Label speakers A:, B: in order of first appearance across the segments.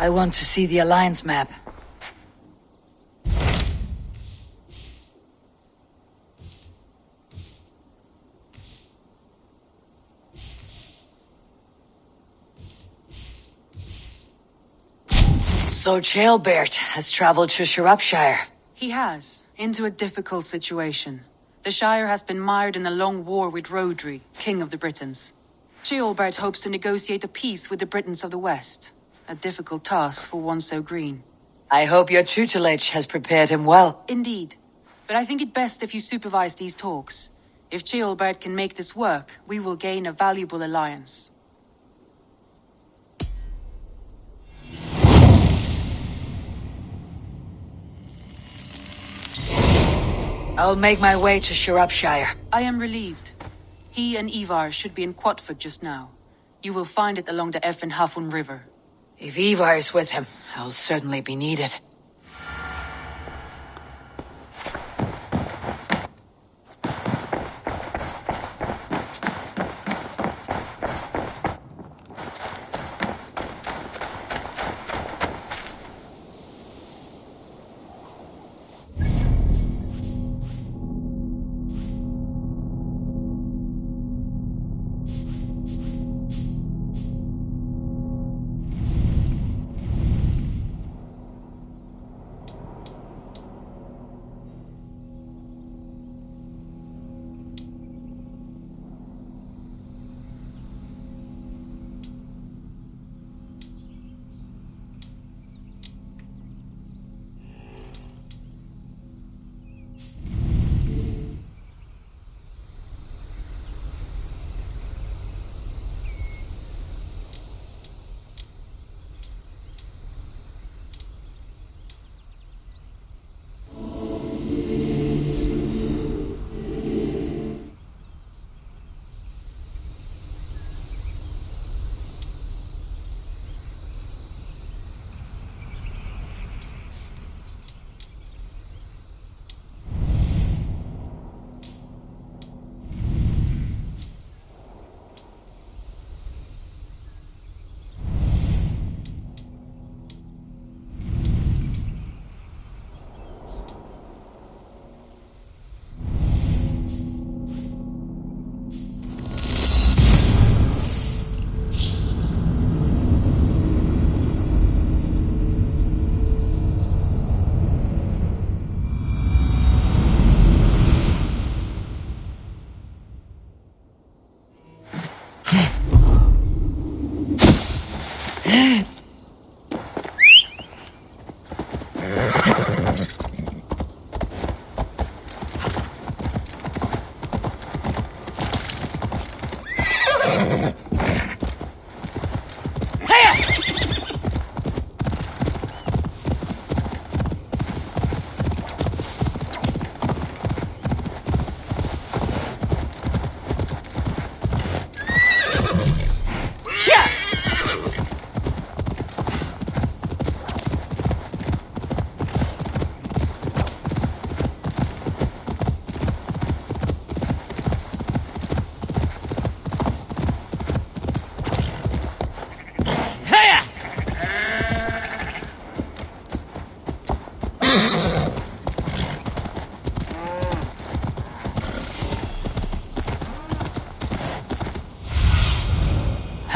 A: I want to see the Alliance map. So Aelfred has traveled to Shropshire.
B: He has, into a difficult situation. The Shire has been mired in a long war with Rhodri, King of the Britons. Aelfred hopes to negotiate a peace with the Britons of the West. A difficult task for one so green.
A: I hope your tutelage has prepared him well.
B: Indeed. But I think it best if you supervise these talks. If Aelfred can make this work, we will gain a valuable alliance.
A: I'll make my way to Shropshire.
B: I am relieved. He and Eivor should be in Quatford just now. You will find it along the Hafun River.
A: If Eivor is with him, I'll certainly be needed.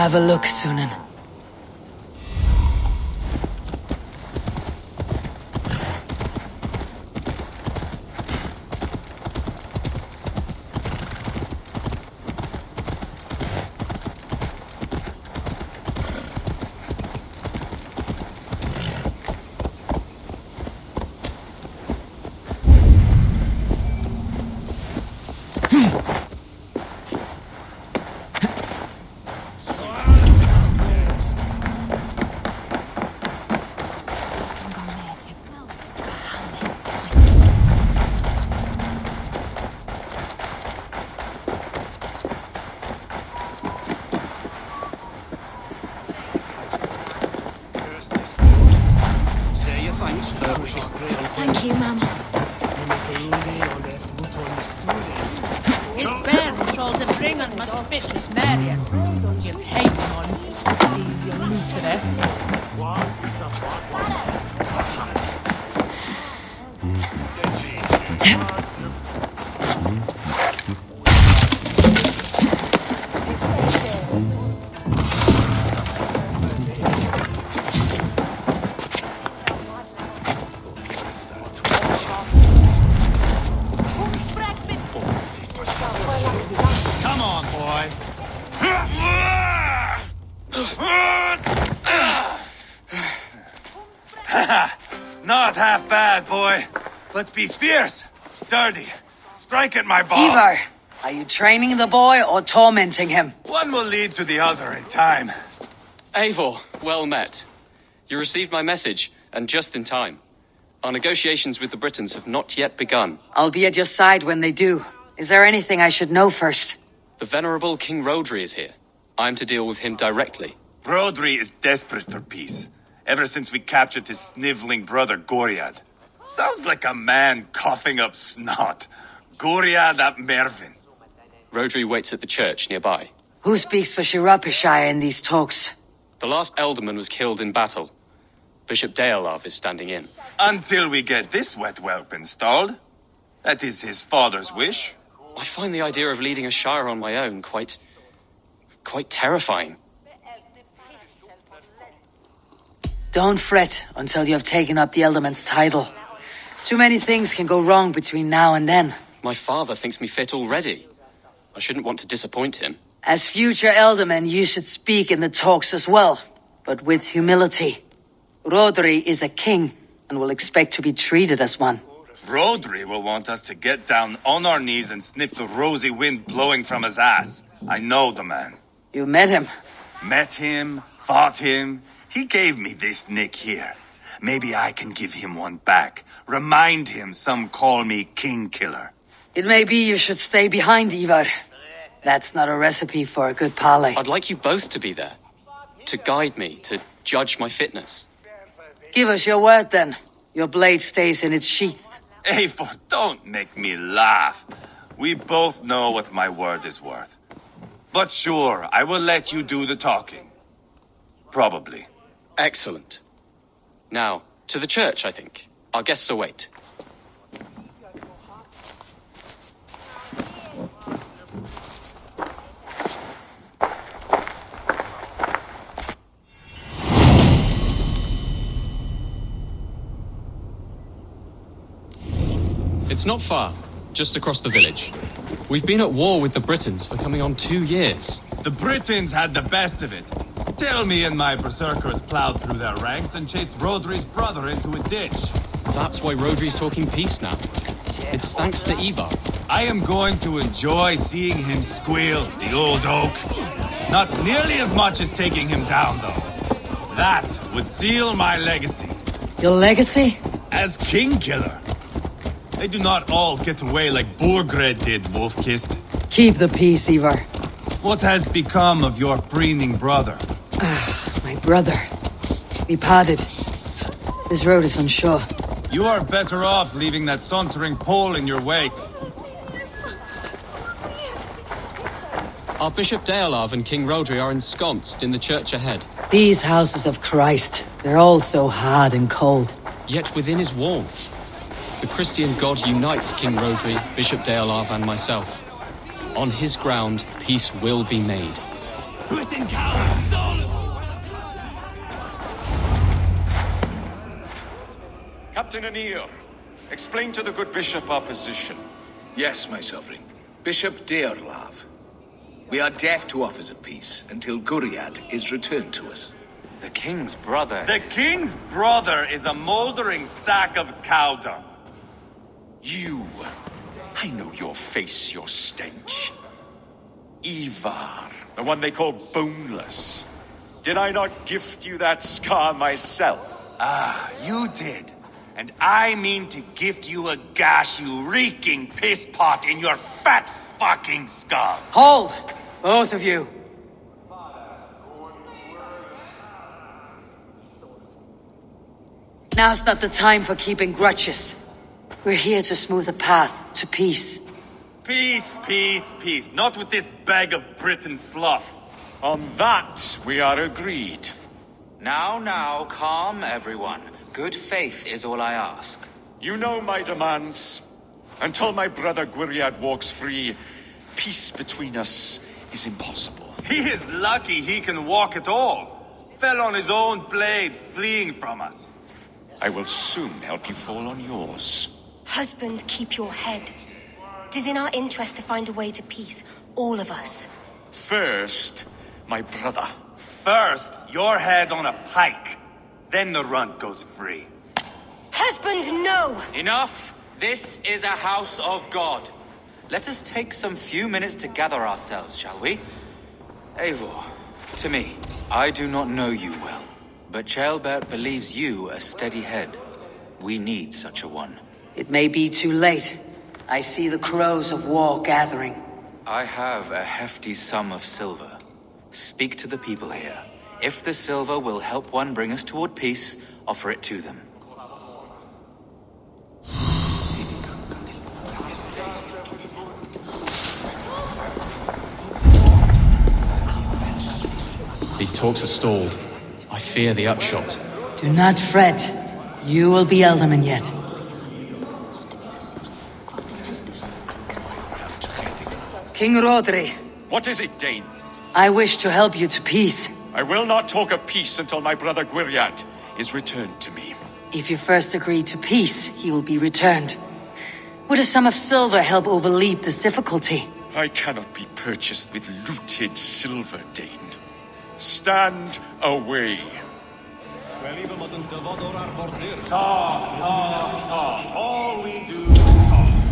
A: Have a look, Sunan.
C: Thank you, Mum. His bear troll the bring on must fish his Mercia. Give hate on these young new to this.
D: Not half bad, boy. But be fierce, dirty. Strike at my balls.
A: Eivor, are you training the boy or tormenting him?
D: One will lead to the other in time.
E: Eivor, well met. You received my message, and just in time. Our negotiations with the Britons have not yet begun.
A: I'll be at your side when they do. Is there anything I should know first?
E: The venerable King Rodri is here. I'm to deal with him directly.
D: Rodri is desperate for peace. Ever since we captured his sniveling brother, Goriad. Sounds like a man coughing up snot. Goriad ap Mervin.
E: Rodri waits at the church nearby.
A: Who speaks for Shire in these talks?
E: The last alderman was killed in battle. Bishop Deolav is standing in.
D: Until we get this wet whelp installed. That is his father's wish.
E: I find the idea of leading a shire on my own quite terrifying.
A: Don't fret until you have taken up the Elderman's title. Too many things can go wrong between now and then.
E: My father thinks me fit already. I shouldn't want to disappoint him.
A: As future Elderman, you should speak in the talks as well, but with humility. Rodri is a king, and will expect to be treated as one.
D: Rodri will want us to get down on our knees and sniff the rosy wind blowing from his ass. I know the man.
A: You met him.
D: Met him, fought him. He gave me this nick here. Maybe I can give him one back. Remind him some call me King Killer.
A: It may be you should stay behind, Eivor. That's not a recipe for a good parley.
E: I'd like you both to be there. To guide me, to judge my fitness.
A: Give us your word, then. Your blade stays in its sheath.
D: Eivor, don't make me laugh. We both know what my word is worth. But sure, I will let you do the talking. Probably.
E: Excellent. Now, to the church, I think. Our guests await. It's not far, just across the village. We've been at war with the Britons for coming on 2 years.
D: The Britons had the best of it. Tell me and my berserkers plowed through their ranks and chased Rodri's brother into a ditch.
E: That's why Rodri's talking peace now. It's thanks to Eivor.
D: I am going to enjoy seeing him squeal, the old oak. Not nearly as much as taking him down, though. That would seal my legacy.
A: Your legacy?
D: As King Killer. They do not all get away like Borgred did, Wolf-Kissed.
A: Keep the peace, Eivor.
D: What has become of your preening brother?
A: My brother. We parted. This road is unsure.
D: You are better off leaving that sauntering Pole in your wake.
E: Our Bishop Deolav and King Rodri are ensconced in the church ahead.
A: These houses of Christ, they're all so hard and cold.
E: Yet within his warmth, the Christian God unites King Rodri, Bishop Deolav and myself. On his ground, peace will be made.
D: Britain cowards!
F: Captain Anir, explain to the good bishop our position.
G: Yes, my sovereign. Bishop Deolav. We are deaf to offers of peace until Guriad is returned to us.
F: The king's brother.
D: The king's brother is a mouldering sack of cow dung.
F: You. I know your face, your stench. Eivor, the one they call boneless. Did I not gift you that scar myself?
D: Ah, you did. And I mean to gift you a gash, you reeking piss pot in your fat fucking skull.
A: Hold! Both of you. Now's not the time for keeping grudges. We're here to smooth a path to peace.
D: Peace, peace, peace. Not with this bag of Britain slop.
F: On that, we are agreed.
H: Now, calm everyone. Good faith is all I ask.
F: You know my demands. Until my brother Gwiriad walks free, peace between us is impossible.
D: He is lucky he can walk at all. Fell on his own blade, fleeing from us.
F: I will soon help you fall on yours.
I: Husband, keep your head. It is in our interest to find a way to peace, all of us.
F: First, my brother.
D: First, your head on a pike. Then the runt goes free.
I: Husband, no!
H: Enough! This is a house of God. Let us take some few minutes to gather ourselves, shall we? Eivor, to me, I do not know you well, but Ceolbert believes you a steady head. We need such a one.
A: It may be too late. I see the crows of war gathering.
H: I have a hefty sum of silver. Speak to the people here. If the silver will help one bring us toward peace, offer it to them.
E: These talks are stalled. I fear the upshot.
A: Do not fret. You will be Ealdorman yet. King Rodri,
F: What is it, Dane?
A: I wish to help you to peace.
F: I will not talk of peace until my brother Gwriad is returned to me.
A: If you first agree to peace, he will be returned. Would a sum of silver help overleap this difficulty?
F: I cannot be purchased with looted silver, Dane. Stand away.
D: Talk. All we do is talk.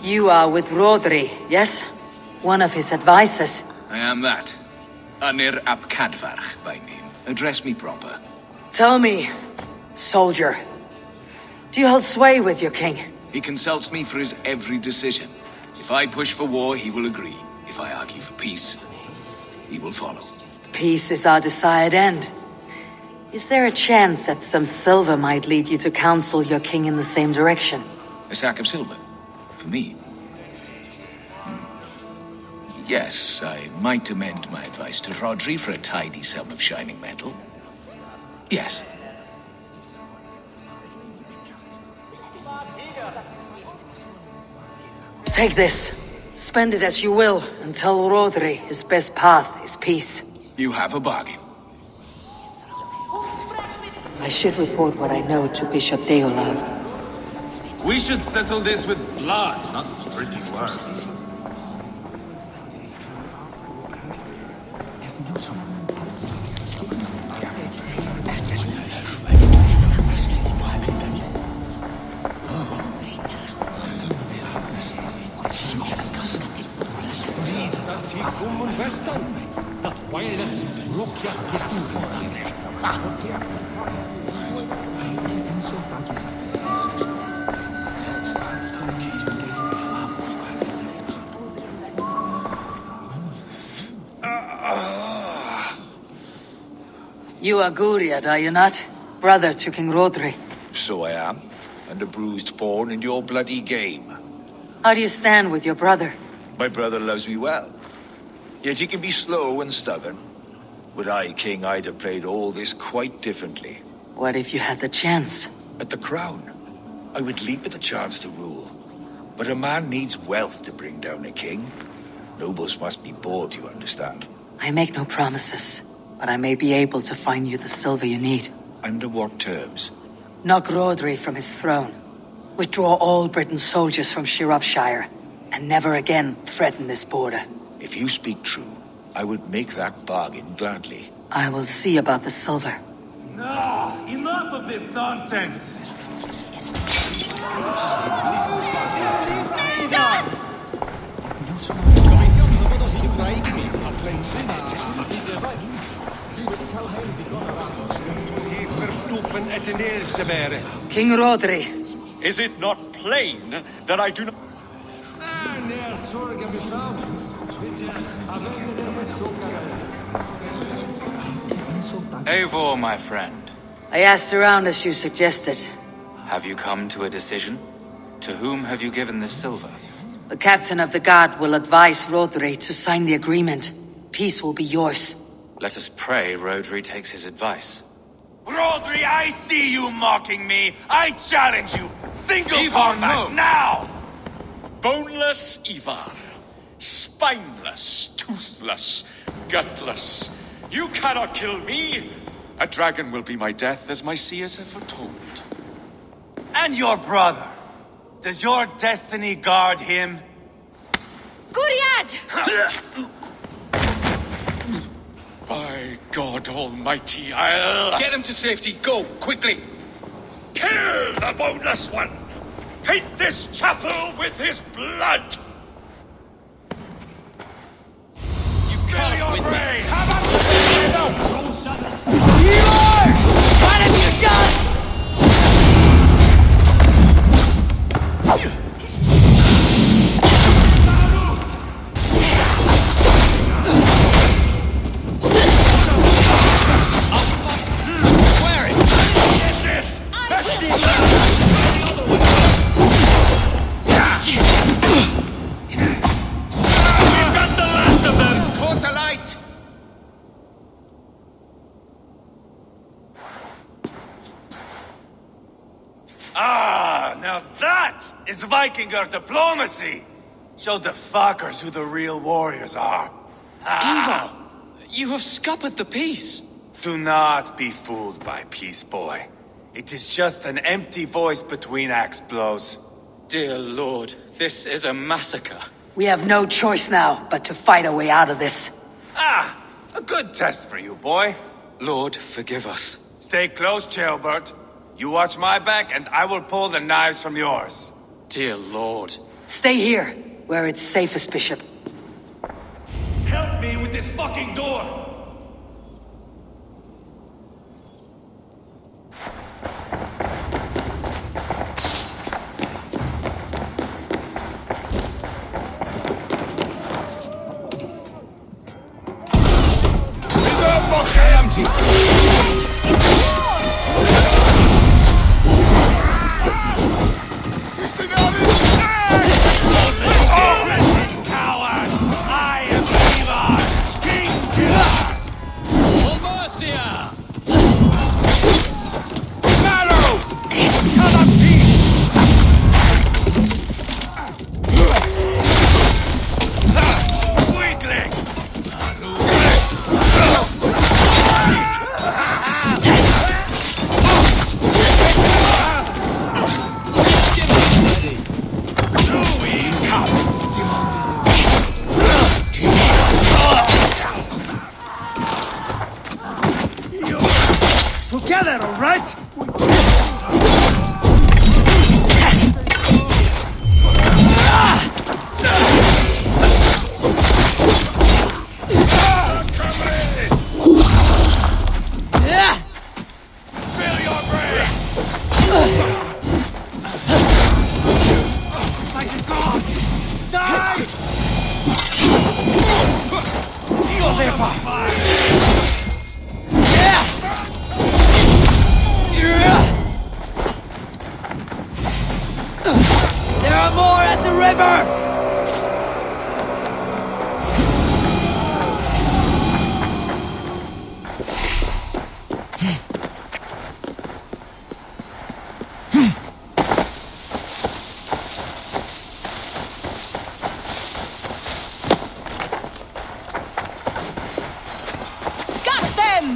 A: You are with Rodri, yes? One of his advisors.
G: I am that. Anir ap Cadfarch by name. Address me proper.
A: Tell me, soldier, do you hold sway with your king?
G: He consults me for his every decision. If I push for war, he will agree. If I argue for peace, he will follow.
A: Peace is our desired end. Is there a chance that some silver might lead you to counsel your king in the same direction?
G: A sack of silver? For me? Yes, I might amend my advice to Rodri for a tidy sum of shining metal. Yes.
A: Take this. Spend it as you will, and tell Rodri his best path is peace.
G: You have a bargain.
A: I should report what I know to Bishop Deolav.
D: We should settle this with blood, not pretty words.
A: You are Gwriad, are you not? Brother to King Rodri.
J: So I am, and a bruised pawn in your bloody game.
A: How do you stand with your brother?
J: My brother loves me well. Yet he can be slow and stubborn. Were I king, I'd have played all this quite differently.
A: What if you had the chance?
J: At the crown, I would leap at the chance to rule. But a man needs wealth to bring down a king. Nobles must be bought, you understand.
A: I make no promises, but I may be able to find you the silver you need.
J: Under what terms?
A: Knock Rodri from his throne. Withdraw all Britain's soldiers from Shropshire, and never again threaten this border.
J: If you speak true, I would make that bargain gladly.
A: I will see about the silver.
D: No! Enough of this nonsense!
A: King Rodri.
F: Is it not plain that I do not...
H: Eivor, my friend,
A: I asked around as you suggested.
H: have you come to a decision? To whom have you given this silver?
A: The captain of the guard will advise Rodri to sign the agreement. Peace will be yours.
H: Let us pray Rodri takes his advice.
D: Rodri, I see you mocking me! I challenge you! Single
F: Eivor,
D: combat,
F: no.
D: now!
F: Boneless Eivor. Spineless, toothless, gutless. You cannot kill me! A dragon will be my death, as my seers have foretold.
D: And your brother. Does your destiny guard him?
I: Guriad!
F: By God Almighty, I'll...
G: Get him to safety. Go, quickly.
F: Kill the boneless one! Paint this chapel with his blood!
E: You can't win this.
A: What have you done?
D: Now that is Vikinger diplomacy! Show the fuckers who the real warriors are.
E: Eivor, you have scuppered the peace.
D: Do not be fooled by peace, boy. It is just an empty voice between axe blows.
H: Dear Lord, this is a massacre.
A: We have no choice now but to fight our way out of this.
D: A good test for you, boy.
H: Lord, forgive us.
D: Stay close, Ceolbert. You watch my back, and I will pull the knives from yours.
H: Dear Lord.
A: Stay here, where it's safest, Bishop.
D: Help me with this fucking door!
E: Mercia!
D: Together, all right?
A: There are more at the river!
B: Got them!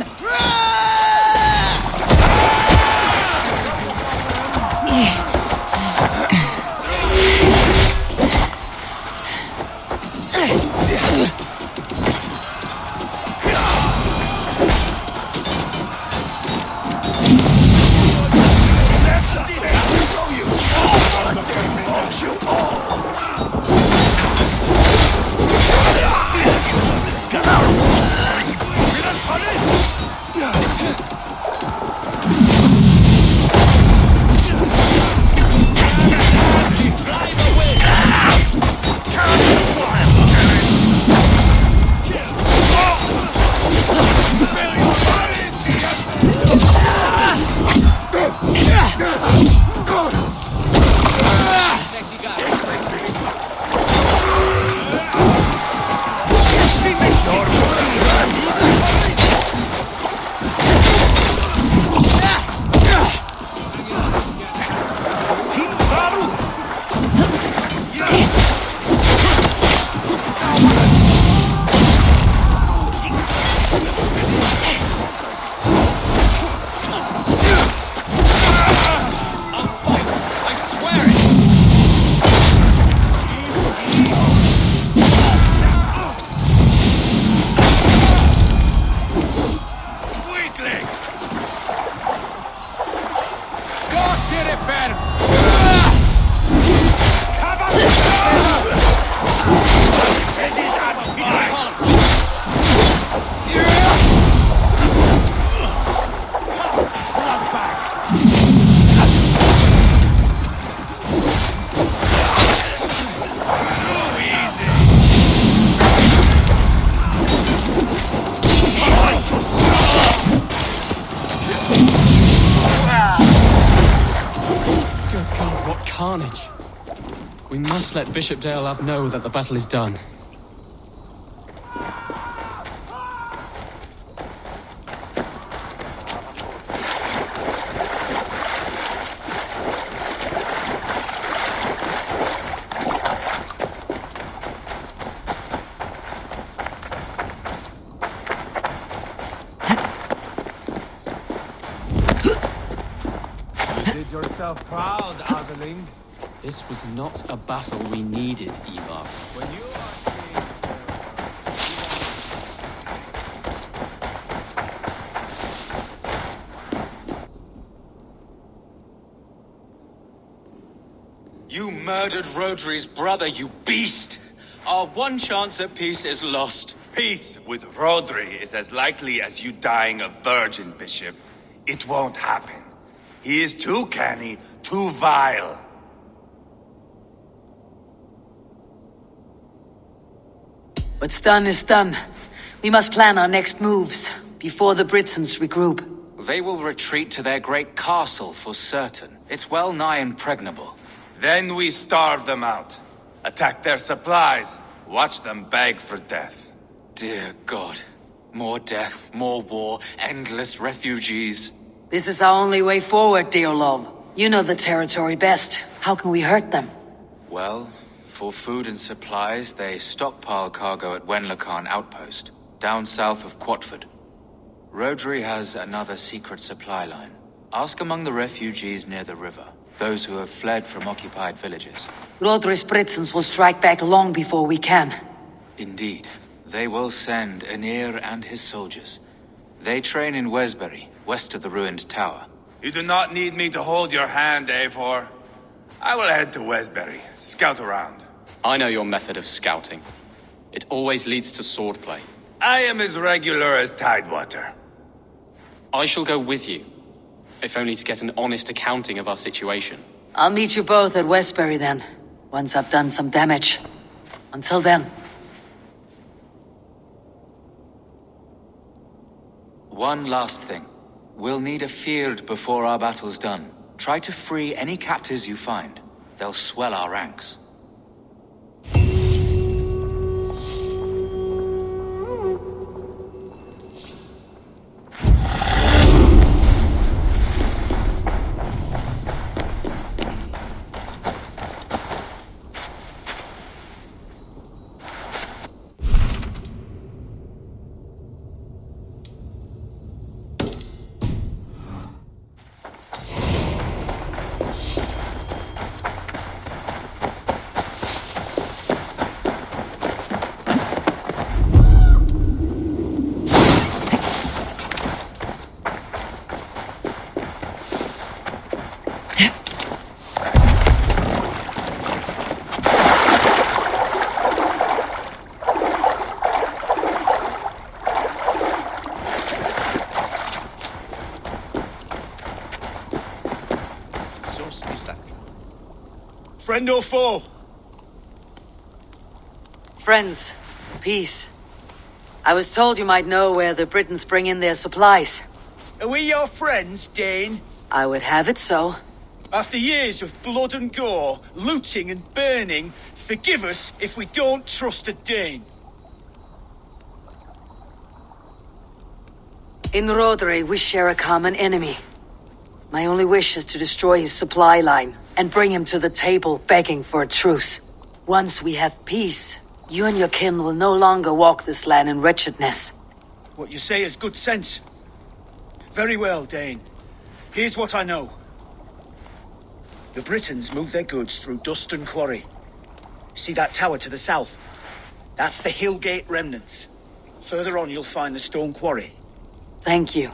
E: carnage. We must let Bishop Deolav know that the battle is done.
K: Yourself proud, Adeling.
E: This was not a battle we needed, Eivor.
K: When you are
H: You murdered Rodri's brother, you beast! Our one chance at peace is lost.
D: Peace with Rodri is as likely as you dying a virgin, Bishop. It won't happen. He is too canny, too vile.
A: What's done is done. We must plan our next moves, before the Britons regroup.
H: They will retreat to their great castle for certain. It's well nigh impregnable.
D: Then we starve them out. Attack their supplies. Watch them beg for death.
H: Dear God. More death, more war, endless refugees.
A: This is our only way forward, Deolov. You know the territory best. How can we hurt them?
H: Well, for food and supplies, they stockpile cargo at Wenlocan outpost, down south of Quatford. Rodri has another secret supply line. Ask among the refugees near the river, those who have fled from occupied villages.
A: Rodri's Britons will strike back long before we can.
H: Indeed. They will send Aenir and his soldiers. They train in Wesbury, west of the ruined tower.
D: You do not need me to hold your hand, Eivor. I will head to Wesbury, scout around.
E: I know your method of scouting. It always leads to swordplay.
D: I am as regular as Tidewater.
E: I shall go with you, if only to get an honest accounting of our situation.
A: I'll meet you both at Westbury then, once I've done some damage. Until then.
H: One last thing. We'll need a feared before our battle's done. Try to free any captives you find. They'll swell our ranks.
J: Friend or foe?
A: Friends. Peace. I was told you might know where the Britons bring in their supplies.
J: Are we your friends, Dane?
A: I would have it so.
J: After years of blood and gore, looting and burning, forgive us if we don't trust a Dane.
A: In Rodri, we share a common enemy. My only wish is to destroy his supply line and bring him to the table begging for a truce. Once we have peace, you and your kin will no longer walk this land in wretchedness.
J: What you say is good sense. Very well, Dane. Here's what I know. The Britons move their goods through Duston Quarry. See that tower to the south? That's the Hillgate remnants. Further on you'll find the stone quarry.
A: Thank you.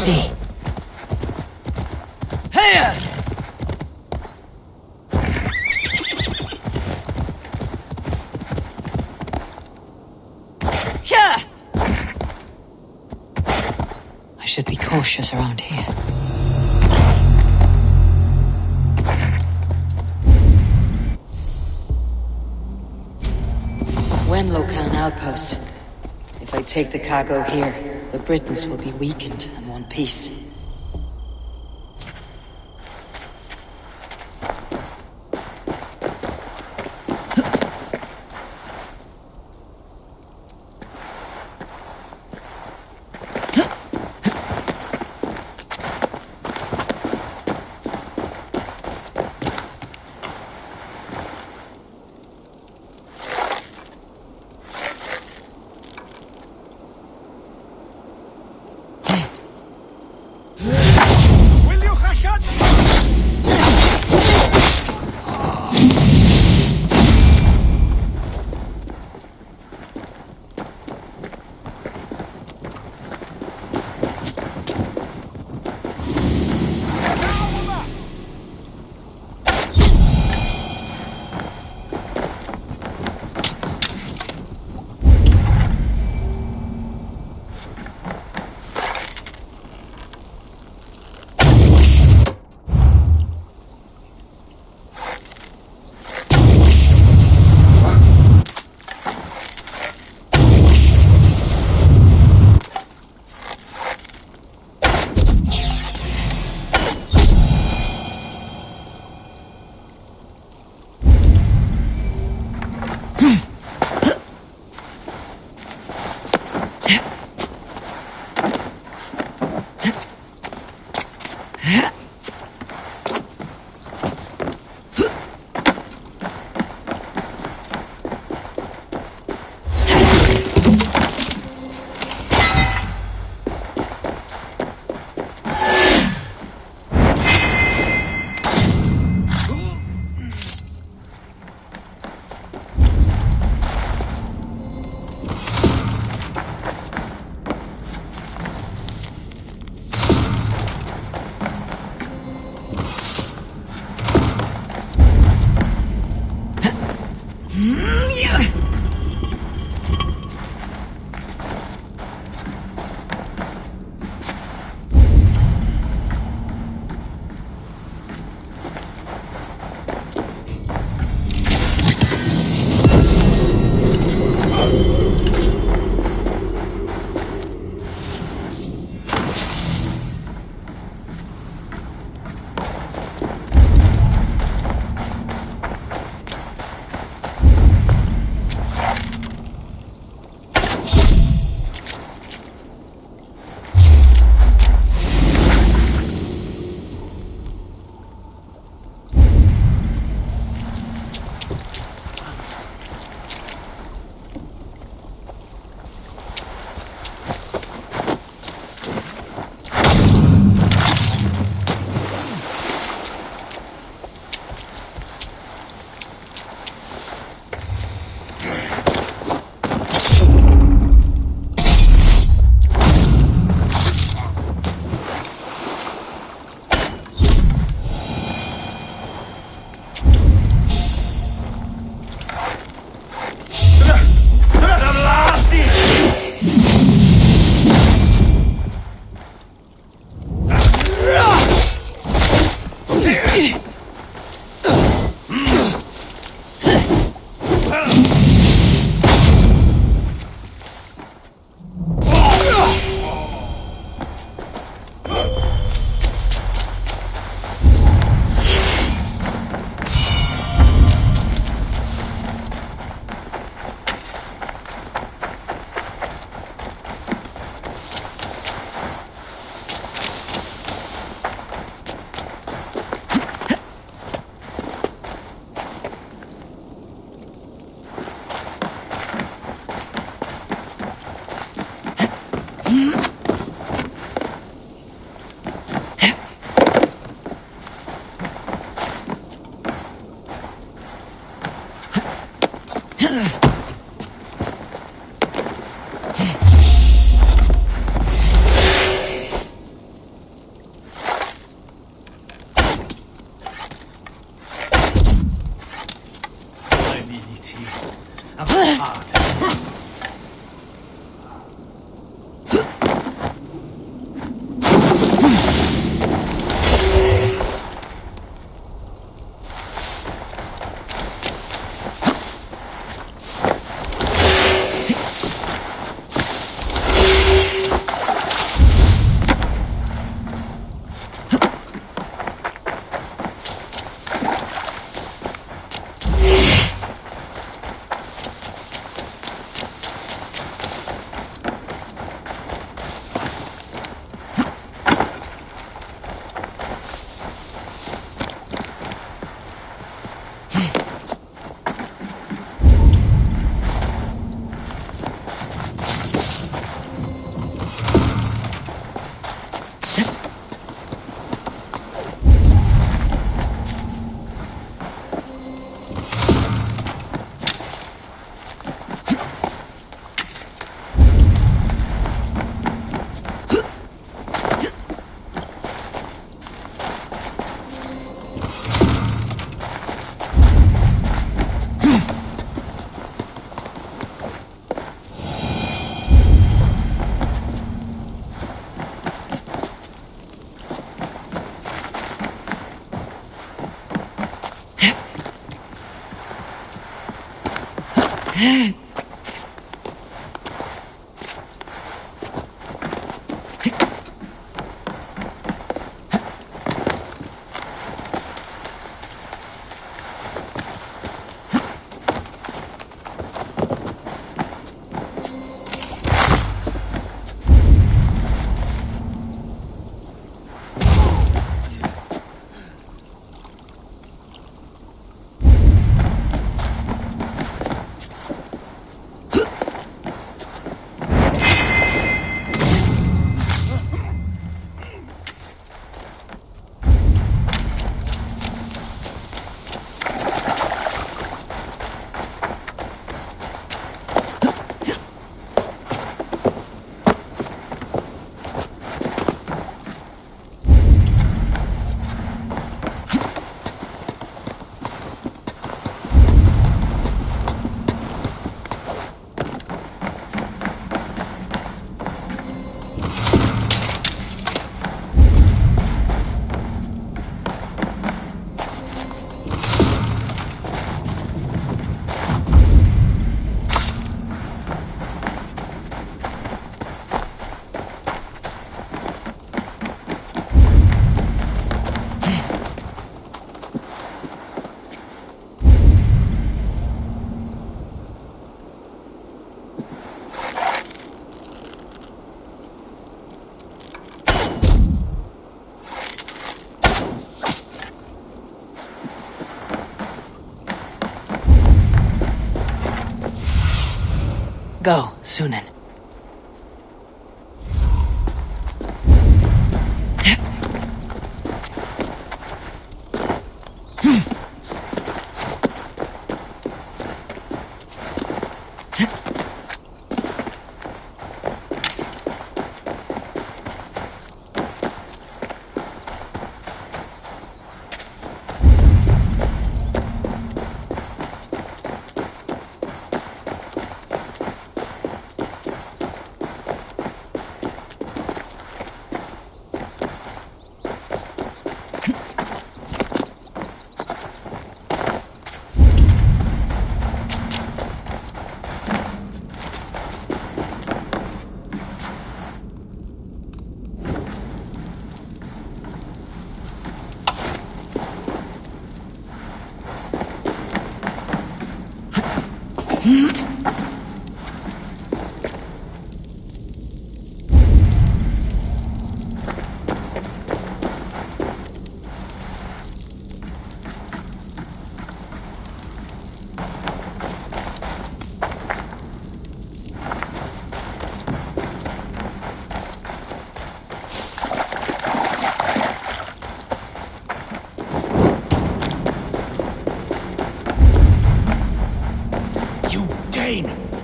A: see. I should be cautious around here. When Locan outpost? If I take the cargo here, the Britons will be weakened and want peace.
K: and work hard.
A: Go, Sunan.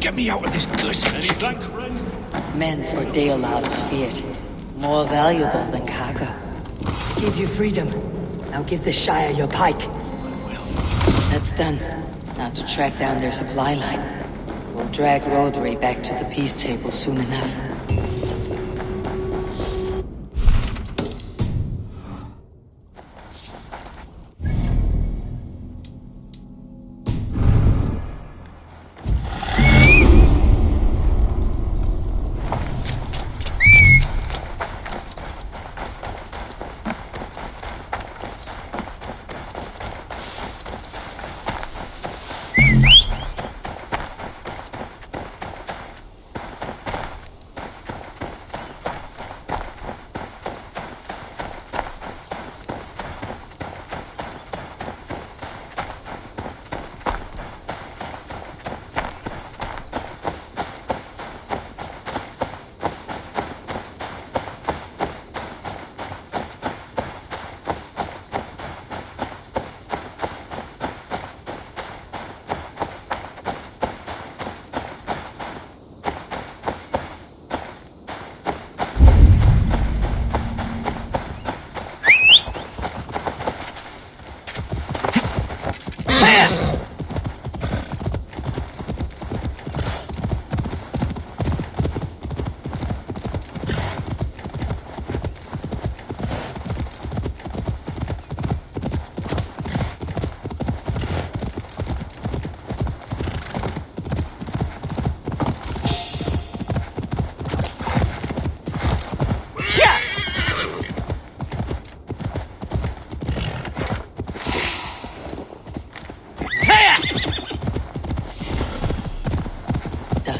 J: Get me out of this cursed chicken.
A: Men for Deolav's Sphere. More valuable than cargo. Give you freedom. Now give the Shire your pike. That's done. Now to track down their supply line. We'll drag Rodri back to the peace table soon enough.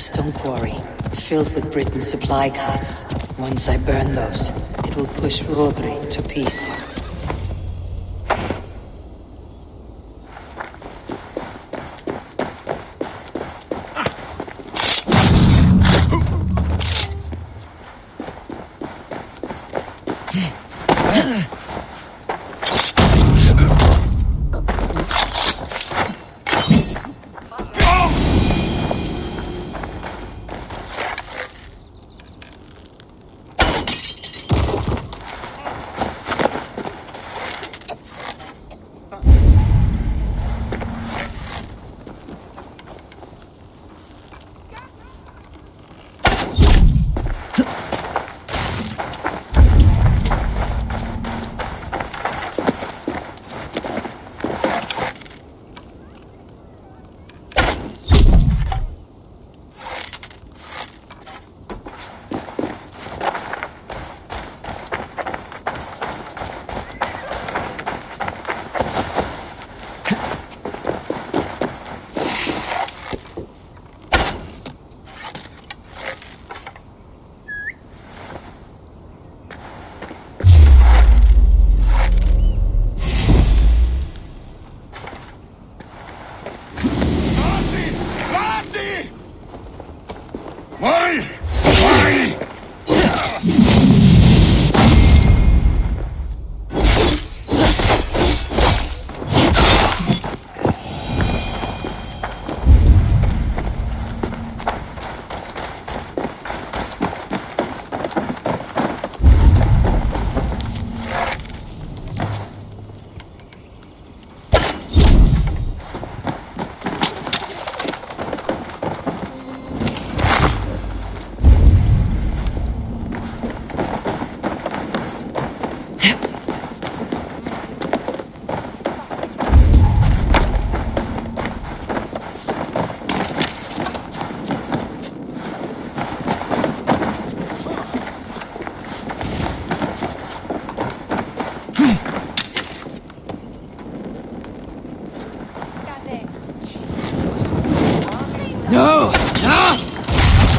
A: Stone quarry, filled with Britain's supply carts. Once I burn those, it will push Rodri to peace.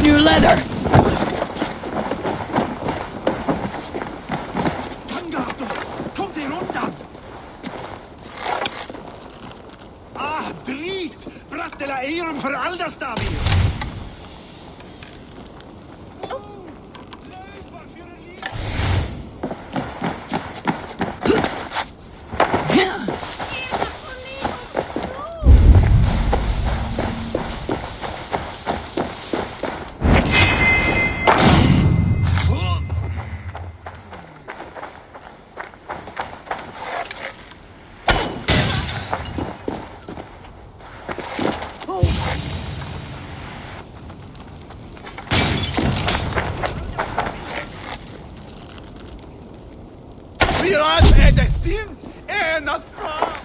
L: New leather!
M: Kommt ihr undan! Drit! Brattela Eirum för Aldastavi!
D: not strong!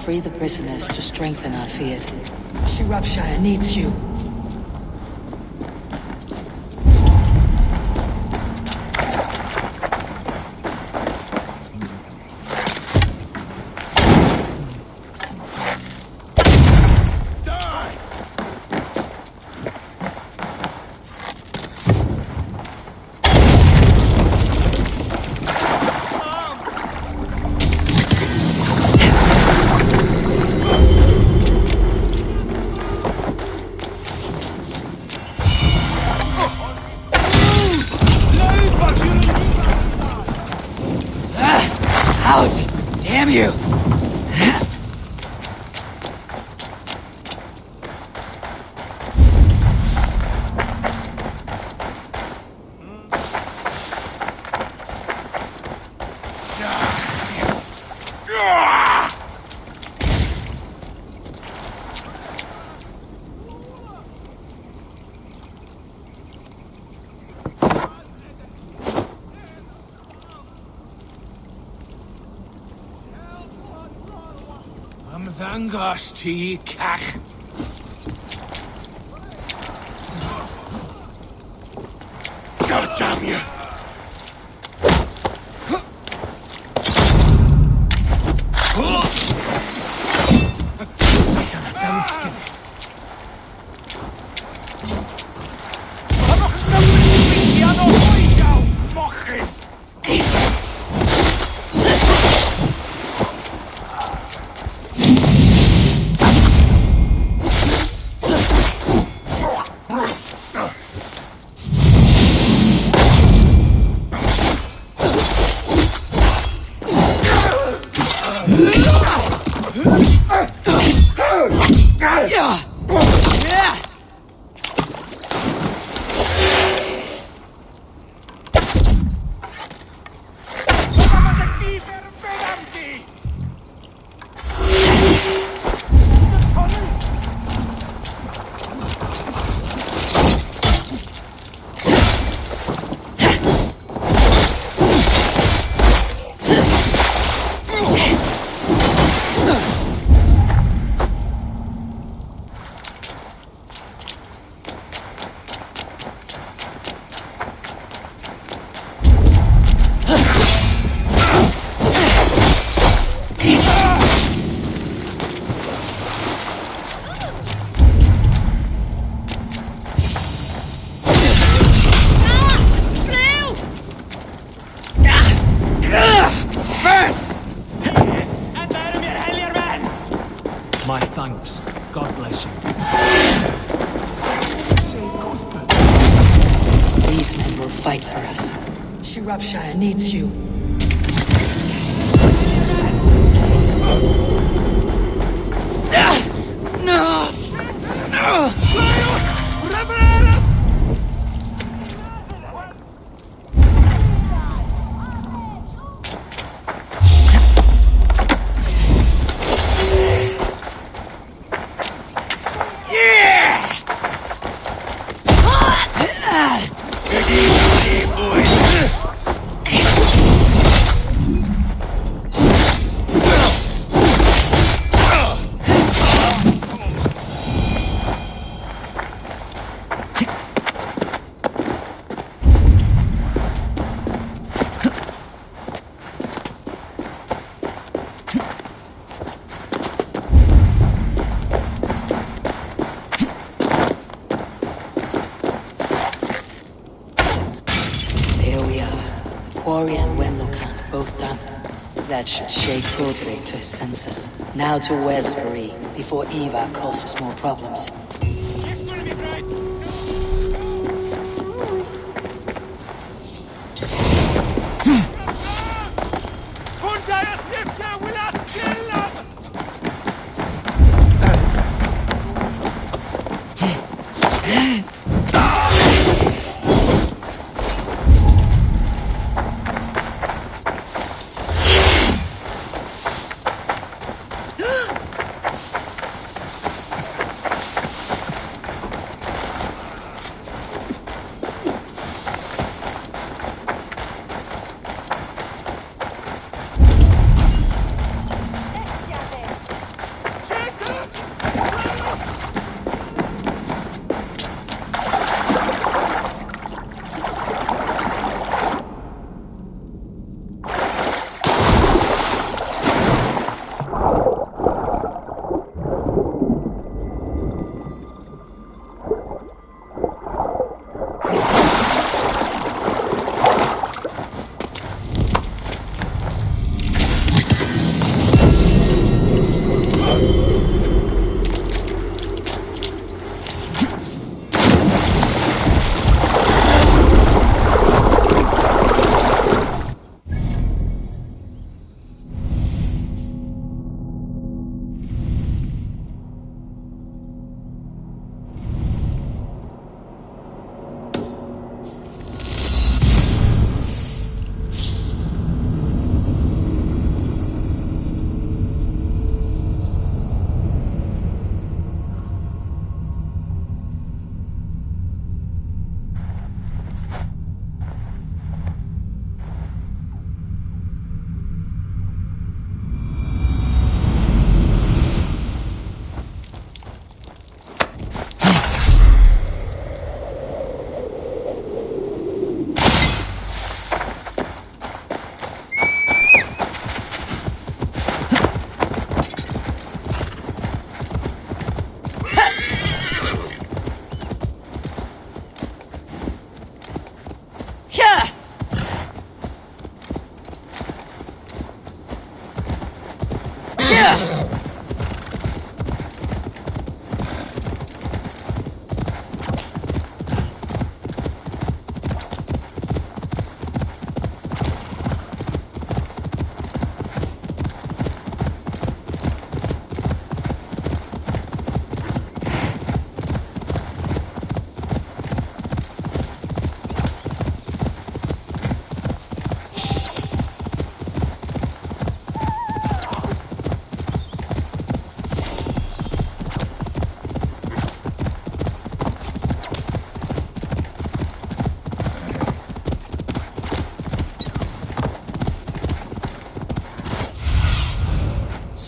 A: Free the prisoners to strengthen our field. Shropshire needs you.
L: Damn you!
G: Ymddangos ti, cach.
F: God damn you!
K: my thanks. God bless you.
A: These men will fight for us. Shropshire needs you. No! That should shake Roderick to his senses. Now to Westbury, before Eivor causes more problems.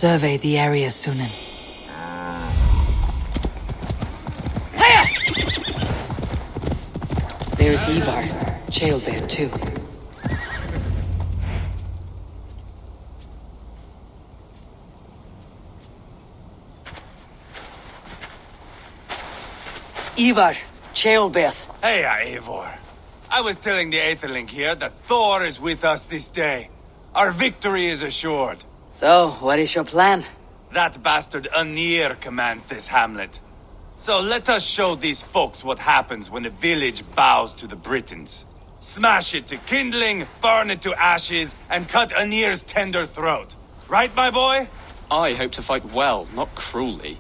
A: Survey the area, Sunan. There's Eivor, Jailbear too. Eivor, Jailbear.
D: Hey, Eivor. I was telling the Aetherling here that Thor is with us this day. Our victory is assured.
A: So, what is your plan?
D: That bastard Anir commands this hamlet. So let us show these folks what happens when a village bows to the Britons. Smash it to kindling, burn it to ashes, and cut Anir's tender throat. Right, my boy?
E: I hope to fight well, not cruelly.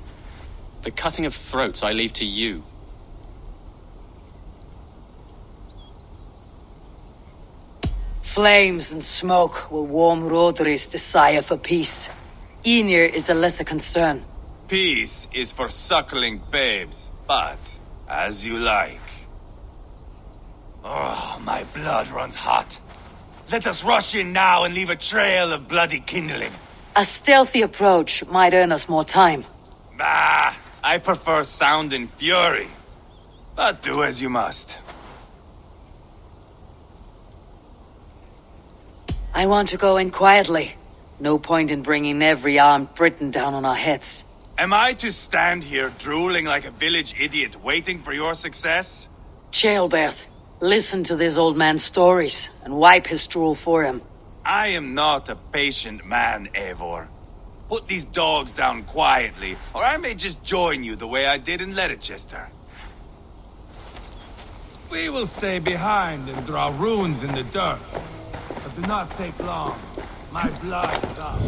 E: The cutting of throats I leave to you.
A: Flames and smoke will warm Rodri's desire for peace. Ynir is a lesser concern.
D: Peace is for suckling babes, but as you like. Oh, my blood runs hot. Let us rush in now and leave a trail of bloody kindling.
A: A stealthy approach might earn us more time.
D: Bah, I prefer sound and fury. But do as you must.
A: I want to go in quietly. No point in bringing every armed Briton down on our heads.
D: Am I to stand here drooling like a village idiot waiting for your success?
A: Ceolbert, listen to this old man's stories and wipe his drool for him.
D: I am not a patient man, Eivor. Put these dogs down quietly, or I may just join you the way I did in Leicester.
N: We will stay behind and draw runes in the dirt. But do not take long. My blood is up.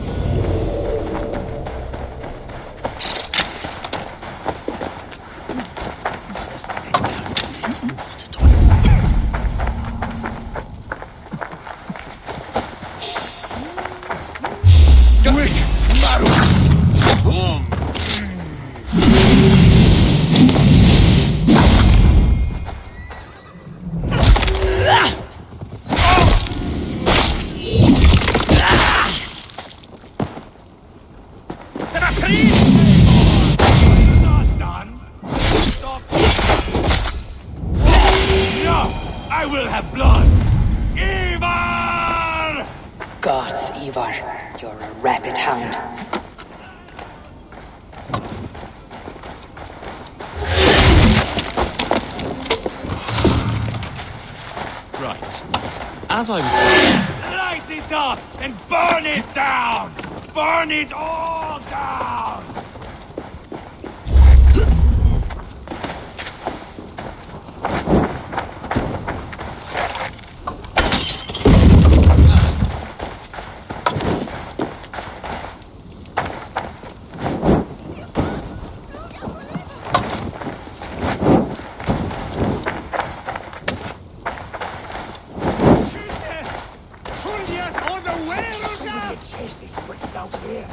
D: I will have blood! Eivor!
A: Gods, Eivor, you're a rabid hound.
E: Right. As I was saying...
D: Light it up and burn it down! Burn it all down!
J: Chase these Britons out of here.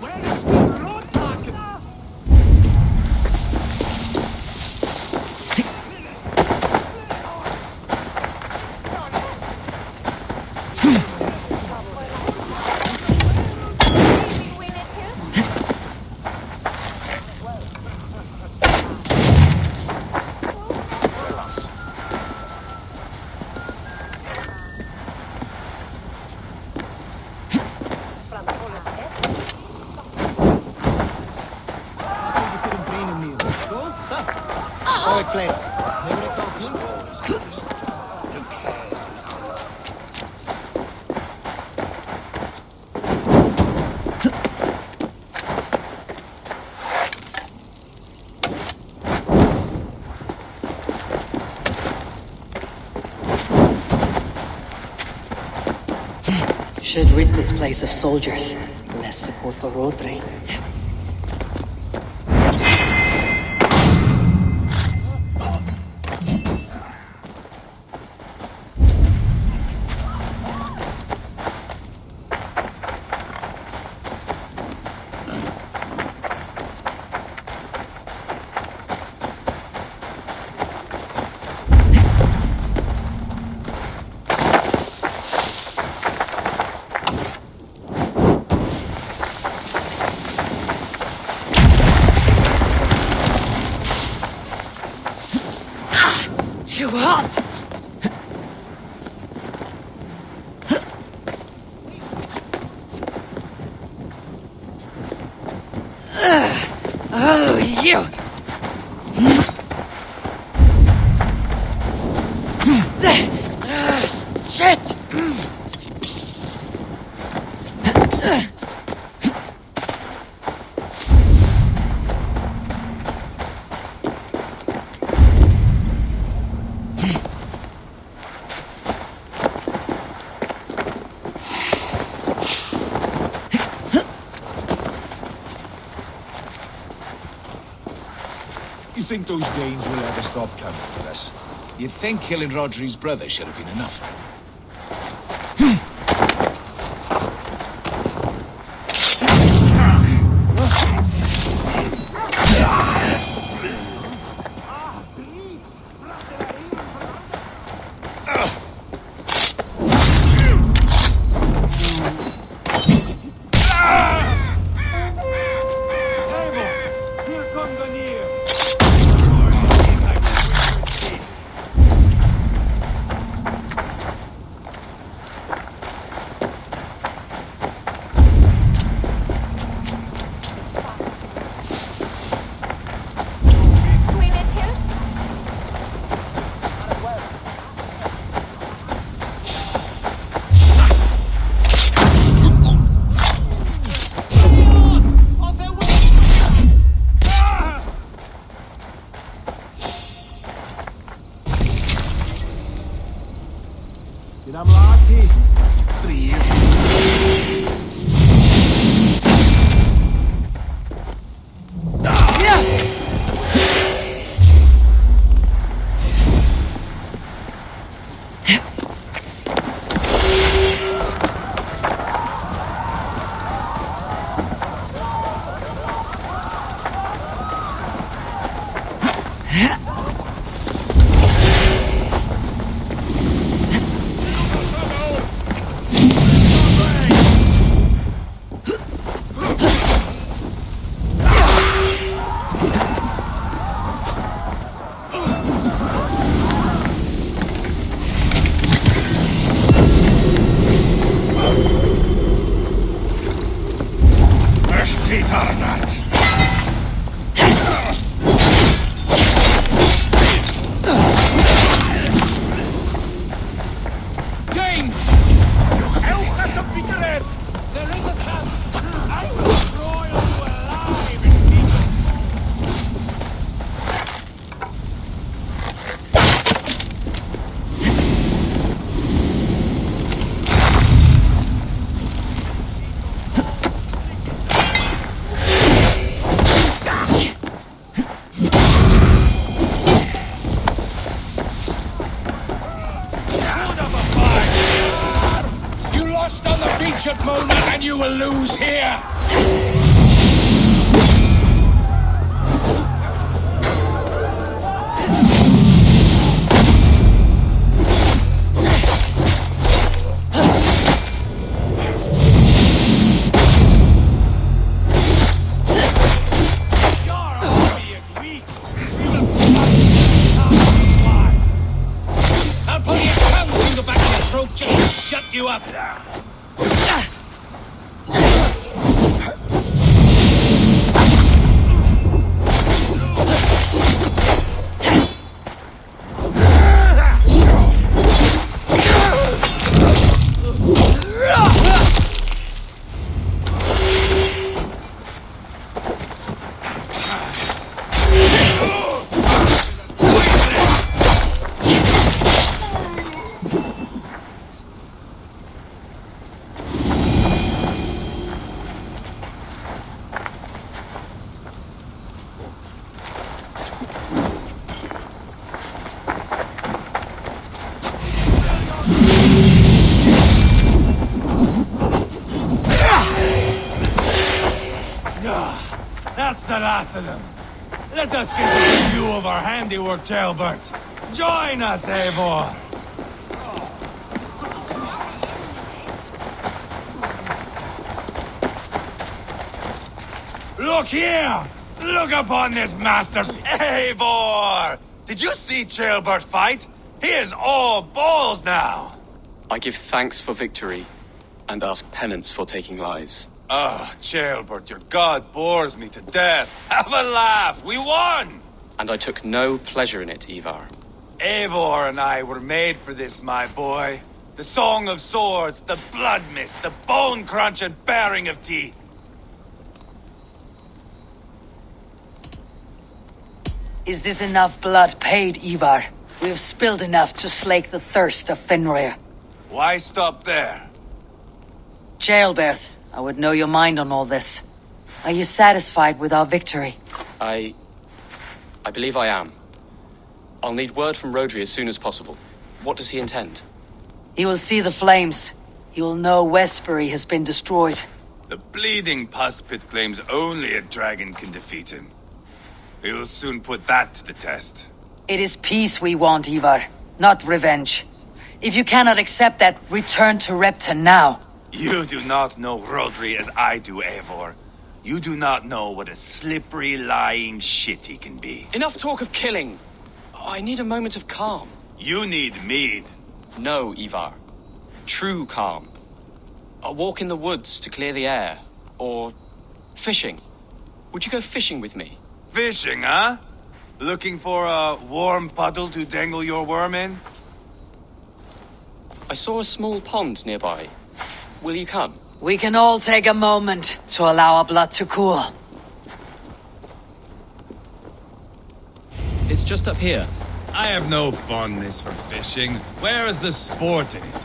M: Where is the road target?
A: Should rid this place of soldiers. Less support for Rodri. Too hot! Oh, you!
N: You think those Danes will ever stop coming for us?
G: You'd think killing Rodri's brother should have been enough. And you will lose here! I'll put your tongue through the back of your throat just to shut you up!
D: That's the last of them. Let us get a view of our handiwork, Ceolbert. Join us, Eivor. Look here! Look upon this master, Eivor! Did you see Ceolbert fight? He is all balls now.
E: I give thanks for victory, and ask penance for taking lives.
D: Ah, Ceolbert, your god bores me to death. Have a laugh, we won!
E: And I took no pleasure in it, Eivor.
D: Eivor and I were made for this, my boy. The song of swords, the blood mist, the bone crunch and baring of teeth.
A: Is this enough blood paid, Eivor? We have spilled enough to slake the thirst of Fenrir.
D: Why stop there?
A: Ceolbert, I would know your mind on all this. Are you satisfied with our victory?
E: I I believe I am. I'll need word from Rodri as soon as possible. What does he intend?
A: He will see the flames. He will know Westbury has been destroyed.
D: The bleeding puspit claims only a dragon can defeat him. We will soon put that to the test.
A: It is peace we want, Eivor, not revenge. If you cannot accept that, return to Repton now.
D: You do not know Rodri as I do, Eivor. You do not know what a slippery, lying shit he can be.
E: Enough talk of killing! I need a moment of calm.
D: You need mead.
E: No, Eivor. True calm. A walk in the woods to clear the air. Or fishing. Would you go fishing with me?
D: Fishing, huh? Looking for a warm puddle to dangle your worm in?
E: I saw a small pond nearby. Will you come?
A: We can all take a moment to allow our blood to cool.
E: It's just up here.
D: I have no fondness for fishing. Where is the sport in it?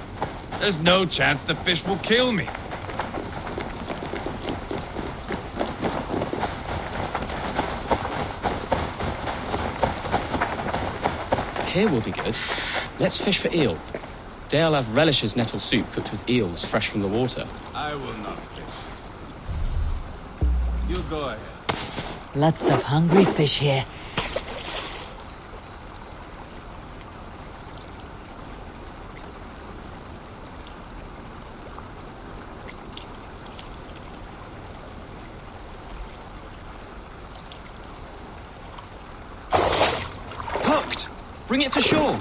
D: There's no chance the fish will kill me.
E: Here will be good. Let's fish for eel. Dealav relishes nettle soup cooked with eels fresh from the water.
D: I will not fish. You go ahead.
A: Lots of hungry fish here.
E: Hooked! Bring it to shore!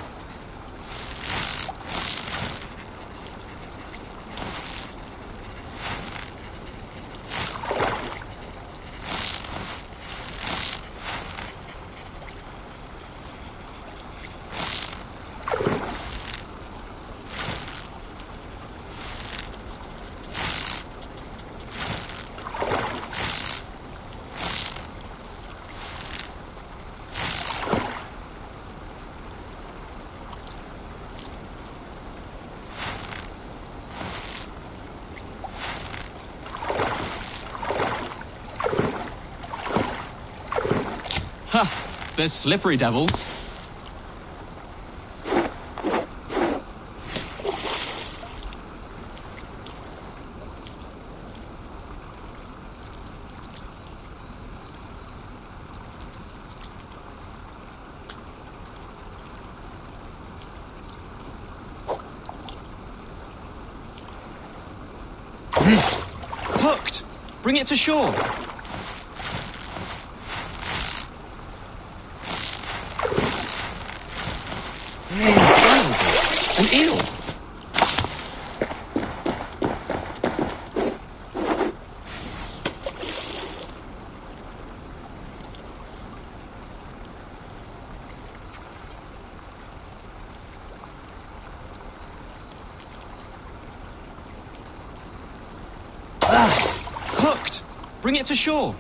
E: Ha! They're slippery devils. Hooked! Bring it to shore! An eel! Hooked! Bring it to shore!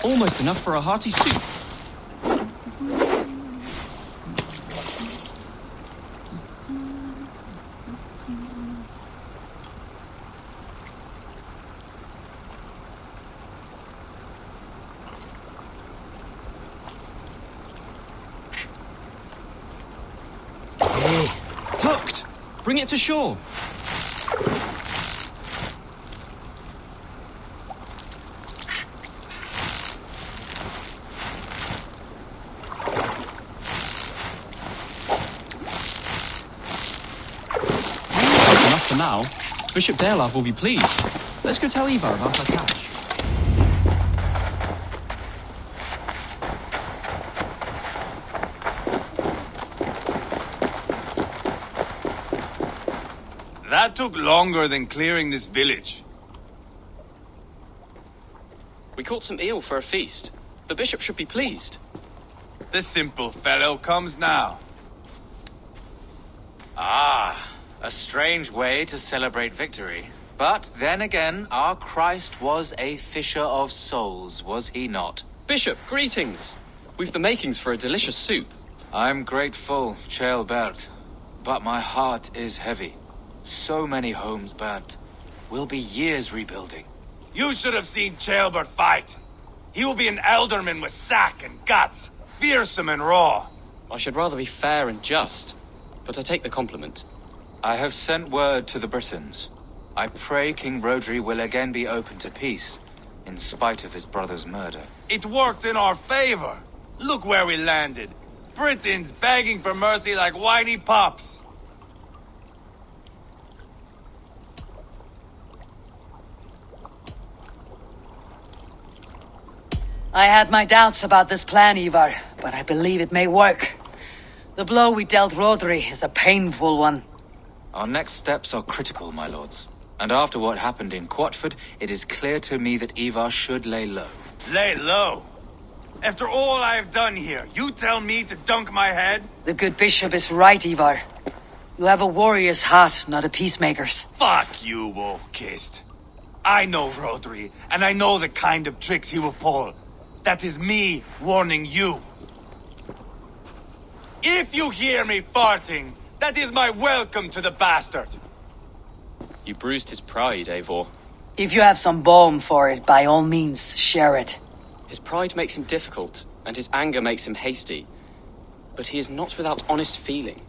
E: Almost enough for a hearty soup. Hooked! Bring it to shore. For now, Bishop Dealav will be pleased. Let's go tell Eivor about our catch.
D: That took longer than clearing this village.
E: We caught some eel for a feast. The bishop should be pleased.
D: The simple fellow comes now.
H: Ah, a strange way to celebrate victory. But then again, our Christ was a fisher of souls, was he not?
E: Bishop, greetings. We've the makings for a delicious soup.
H: I'm grateful, Ceolbert, but my heart is heavy. So many homes burnt. We'll be years rebuilding.
D: You should have seen Ceolbert fight. He will be an alderman with sack and guts, fearsome and raw.
E: I should rather be fair and just, but I take the compliment.
H: I have sent word to the Britons. I pray King Rhodri will again be open to peace, in spite of his brother's murder.
D: It worked in our favor. Look where we landed. Britons begging for mercy like whiny pups.
A: I had my doubts about this plan, Eivor, but I believe it may work. The blow we dealt Rhodri is a painful one.
H: Our next steps are critical, my lords. And after what happened in Quatford, it is clear to me that Eivor should lay low.
D: Lay low? After all I have done here, you tell me to dunk my head?
A: The good bishop is right, Eivor. You have a warrior's heart, not a peacemaker's.
D: Fuck you, wolf-kissed. I know Rhodri, and I know the kind of tricks he will pull. That is me warning you. If you hear me farting, that is my welcome to the bastard.
E: You bruised his pride, Eivor.
A: If you have some balm for it, by all means, share it.
E: His pride makes him difficult, and his anger makes him hasty. But he is not without honest feeling.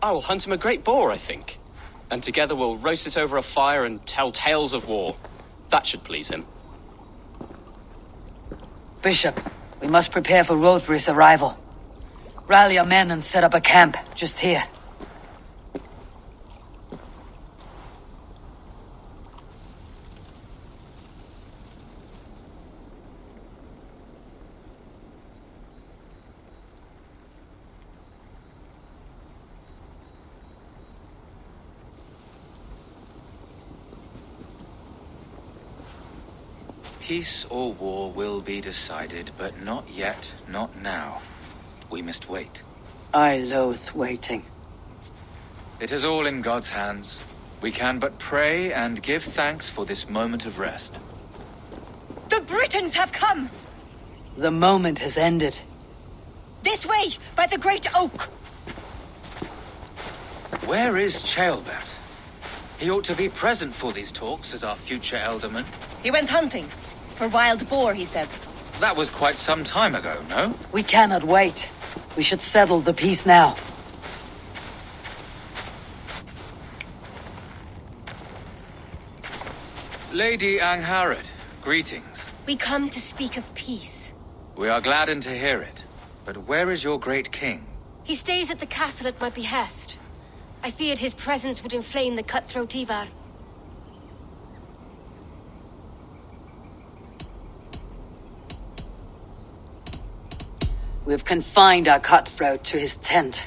E: I will hunt him a great boar, I think. And together we'll roast it over a fire and tell tales of war. That should please him.
A: Bishop, we must prepare for Rhodri's arrival. Rally our men and set up a camp, just here.
H: Peace or war will be decided, but not yet, not now. We must wait.
A: I loathe waiting.
H: It is all in God's hands. We can but pray and give thanks for this moment of rest.
I: The Britons have come!
A: The moment has ended.
I: This way, by the great oak!
H: Where is Ceolbert? He ought to be present for these talks as our future alderman.
I: He went hunting. For wild boar, he said.
H: That was quite some time ago, no?
A: We cannot wait. We should settle the peace now.
H: Lady Angharad, greetings.
I: We come to speak of peace.
H: We are gladdened to hear it. But where is your great king?
I: He stays at the castle at my behest. I feared his presence would inflame the cutthroat Eivor.
A: We've confined our cutthroat to his tent.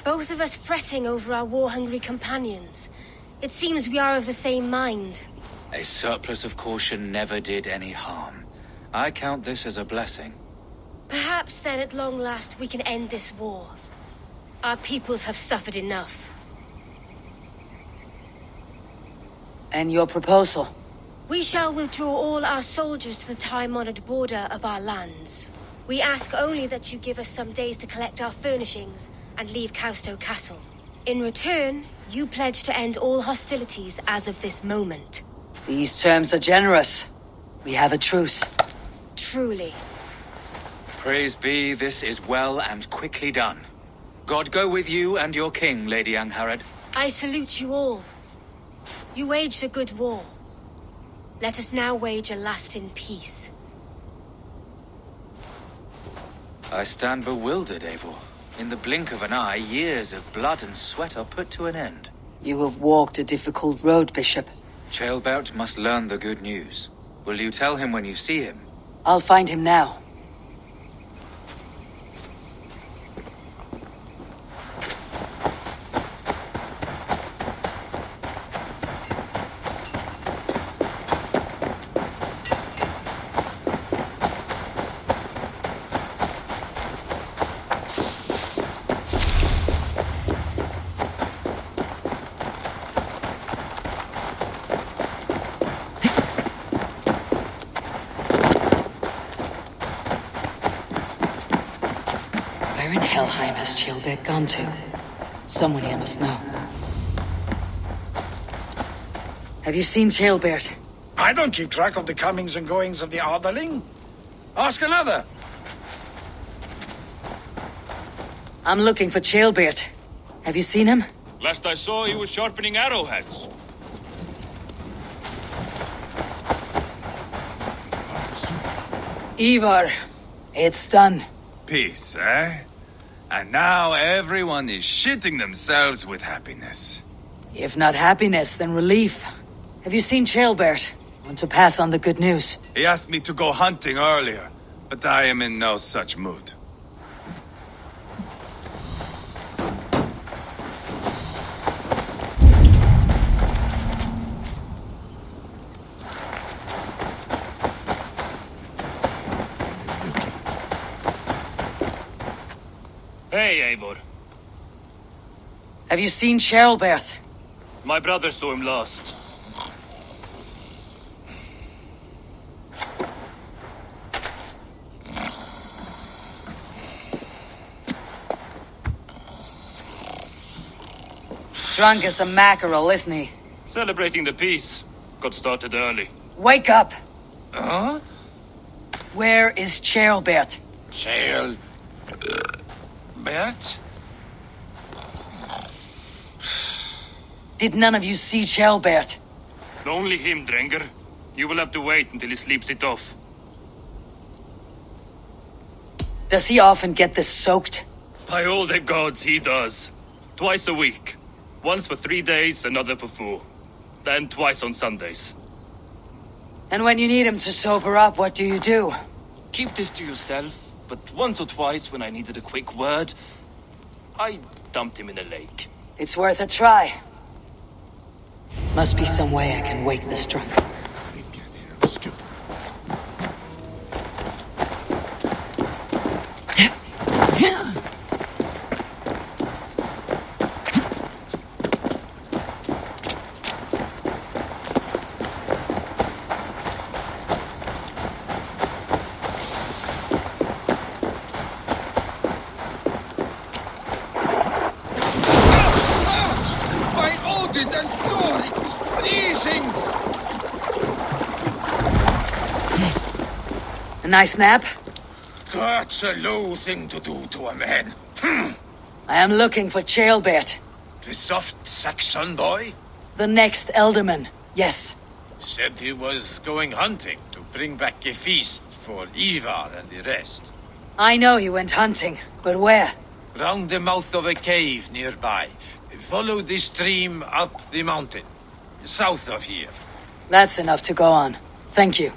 I: Both of us fretting over our war-hungry companions. It seems we are of the same mind.
H: A surplus of caution never did any harm. I count this as a blessing.
I: Perhaps then at long last we can end this war. Our peoples have suffered enough.
A: And your proposal?
I: We shall withdraw all our soldiers to the time-honored border of our lands. We ask only that you give us some days to collect our furnishings and leave Causto Castle. In return, you pledge to end all hostilities as of this moment.
A: These terms are generous. We have a truce.
I: Truly.
H: Praise be, this is well and quickly done. God go with you and your king, Lady Angharad.
I: I salute you all. You waged a good war. Let us now wage a lasting peace.
H: I stand bewildered, Eivor. In the blink of an eye, years of blood and sweat are put to an end.
A: You have walked a difficult road, Bishop.
H: Ceolbert must learn the good news. Will you tell him when you see him?
A: I'll find him now. Where in Helheim has Ceolbert gone to? Someone here must know. Have you seen Ceolbert?
J: I don't keep track of the comings and goings of the Arderling. Ask another.
A: I'm looking for Ceolbert. Have you seen him?
O: Last I saw, he was sharpening arrowheads.
A: Eivor, it's done.
D: Peace, eh? And now everyone is shitting themselves with happiness.
A: If not happiness, then relief. Have you seen Ceolbert? Want to pass on the good news?
D: He asked me to go hunting earlier, but I am in no such mood.
O: Hey, Eivor.
A: Have you seen Ceolbert?
O: My brother saw him last.
A: Drunk as a mackerel, isn't he?
O: Celebrating the peace. Got started early.
A: Wake up!
D: Huh?
A: Where is Ceolbert?
D: Bert?
A: Did none of you see Ceolbert?
O: Only him, Drenger. You will have to wait until he sleeps it off.
A: Does he often get this soaked?
O: By all the gods, he does. Twice a week. Once for 3 days, another for 4. Then twice on Sundays.
A: And when you need him to sober up, what do you do?
O: Keep this to yourself, but once or twice when I needed a quick word, I dumped him in a lake.
A: It's worth a try. Must be some way I can wake this drunk. A nice nap?
P: That's a low thing to do to a man.
A: I am looking for Ceolbert.
P: The soft Saxon boy?
A: The next Elderman, yes.
P: Said he was going hunting to bring back a feast for Eivor and the rest.
A: I know he went hunting, but where?
P: Round the mouth of a cave nearby. Follow the stream up the mountain. South of here.
A: That's enough to go on. Thank you.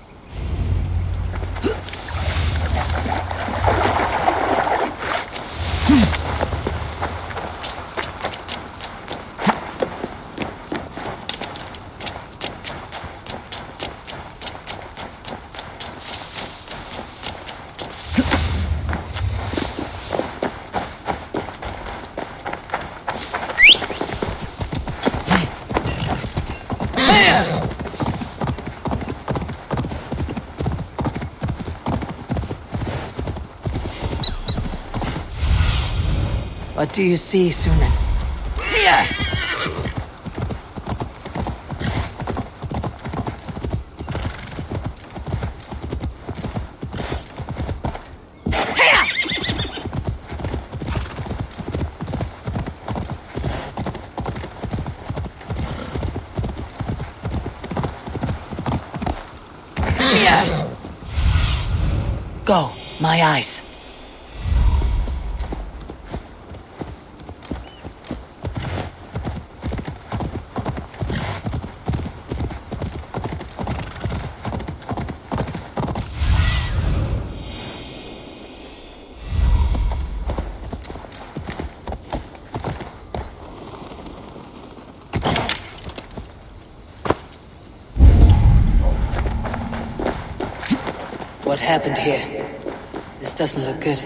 A: What do you see, Sunan? Here! Go, my eyes. What happened here? This doesn't look good.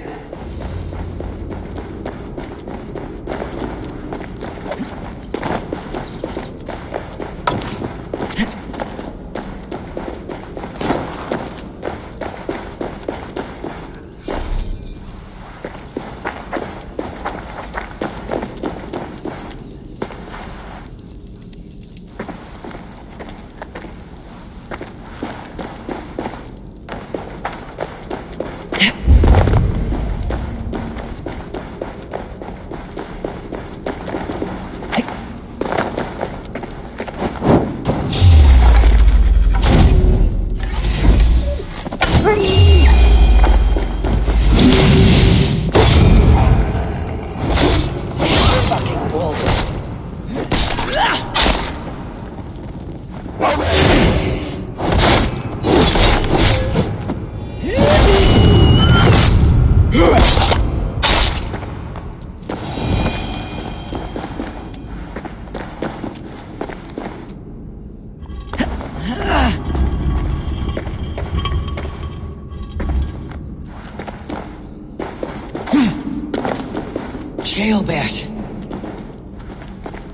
A: Chilbert.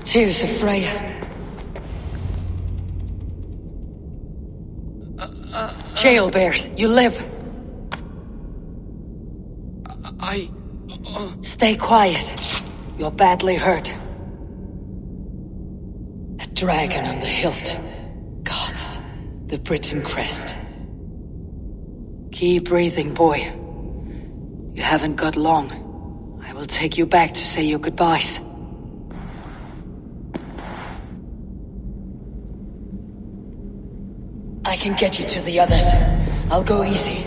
A: Tears of Freya. Chilbert, you live. Stay quiet. You're badly hurt. A dragon on the hilt. Gods, the Briton crest. Keep breathing, boy. You haven't got long. I will take you back to say your goodbyes. I can get you to the others. I'll go easy.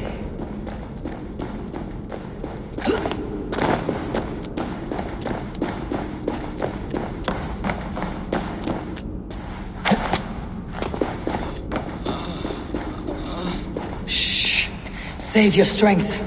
A: Shh. Save your strength.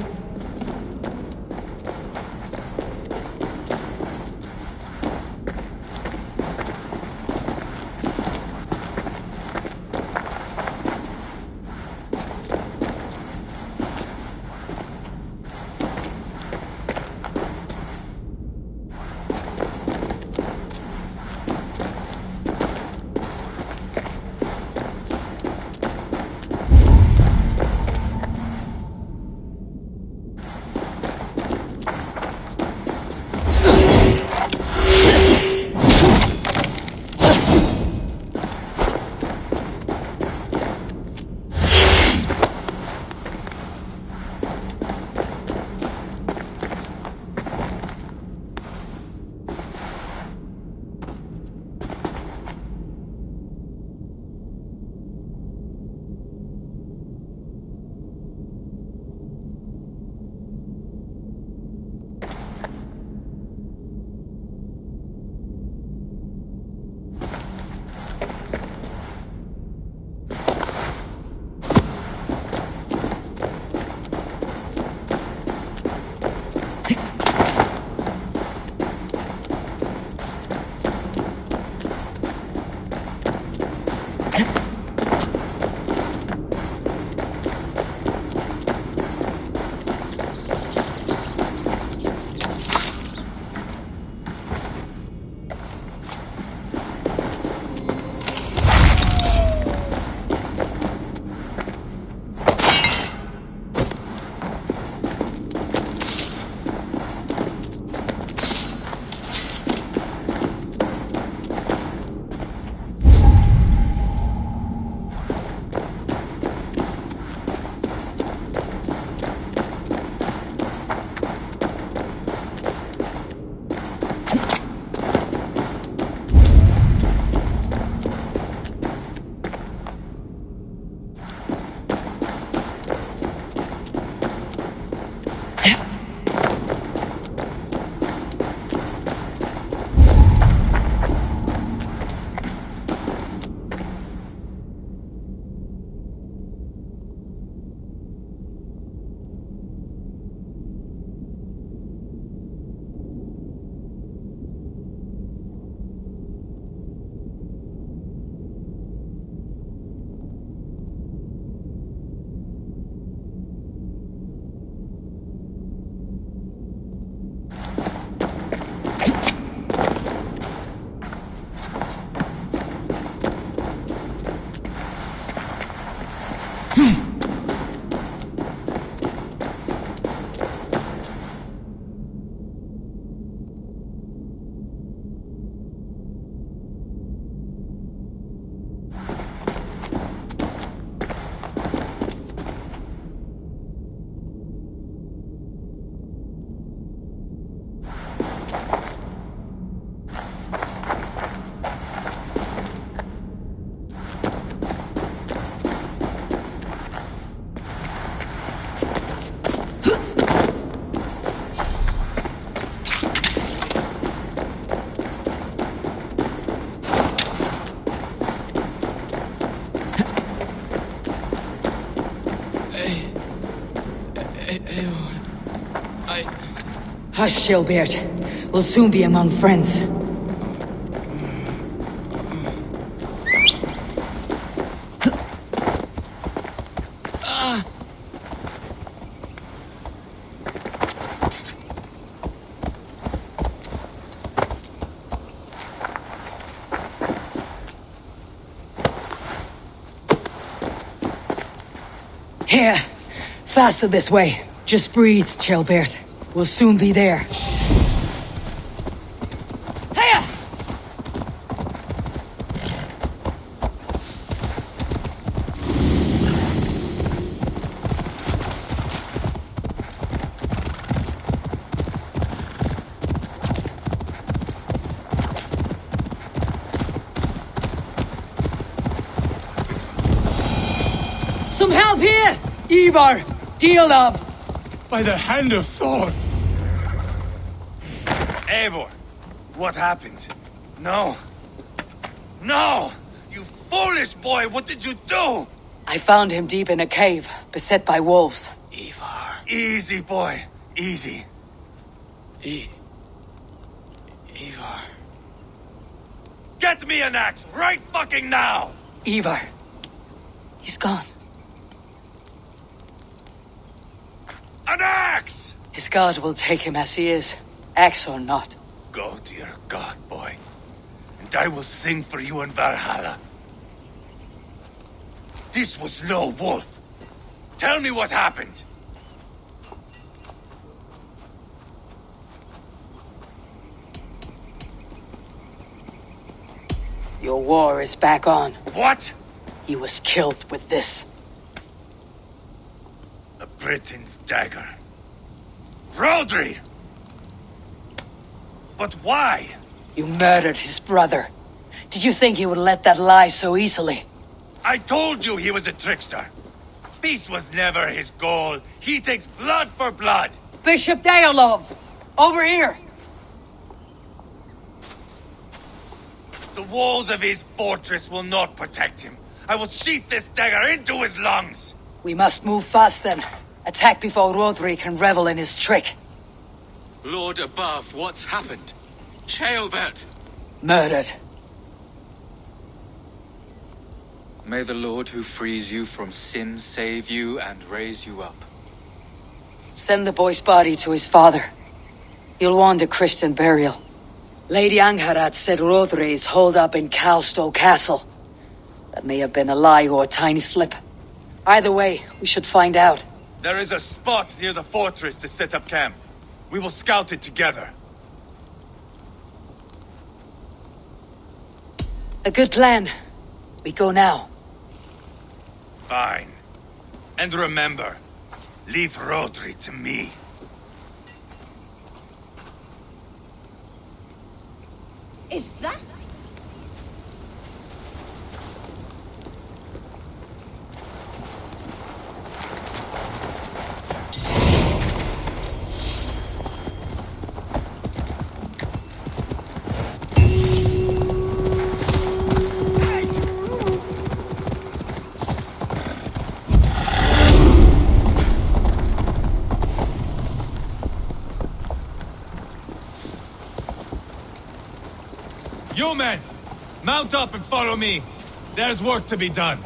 A: Hush, Gilbert. We'll soon be among friends. Here. Faster this way. Just breathe, Chilbert. We'll soon be there. Hiya! Some help here! Eivor! Deal of!
N: By the hand of Thor!
D: Eivor, what happened? No. No! You foolish boy, what did you do?
A: I found him deep in a cave, beset by wolves.
D: Eivor. Easy, boy. Easy.
E: Eivor.
D: Get me an axe right fucking now!
A: Eivor. He's gone.
D: An axe!
A: His god will take him as he is, axe or not.
D: Go to your god, boy. And I will sing for you in Valhalla. This was no wolf. Tell me what happened.
A: Your war is back on.
D: What?
A: He was killed with this.
D: A Briton's dagger. Rodri! But why?
A: You murdered his brother. Did you think he would let that lie so easily?
D: I told you he was a trickster. Peace was never his goal. He takes blood for blood.
A: Bishop Deolov! Over here!
D: The walls of his fortress will not protect him. I will sheath this dagger into his lungs.
A: We must move fast then. Attack before Rodri can revel in his trick.
H: Lord above, what's happened? Ceolbert!
A: Murdered.
H: May the Lord who frees you from sin save you and raise you up.
A: Send the boy's body to his father. He'll want a Christian burial. Lady Angharad said Rodri is holed up in Calstow Castle. That may have been a lie or a tiny slip. Either way, we should find out.
D: There is a spot near the fortress to set up camp. We will scout it together.
A: A good plan. We go now.
D: Fine. And remember, leave Rodri to me.
C: Is that...
N: You men! Mount up and follow me. There's work to be done.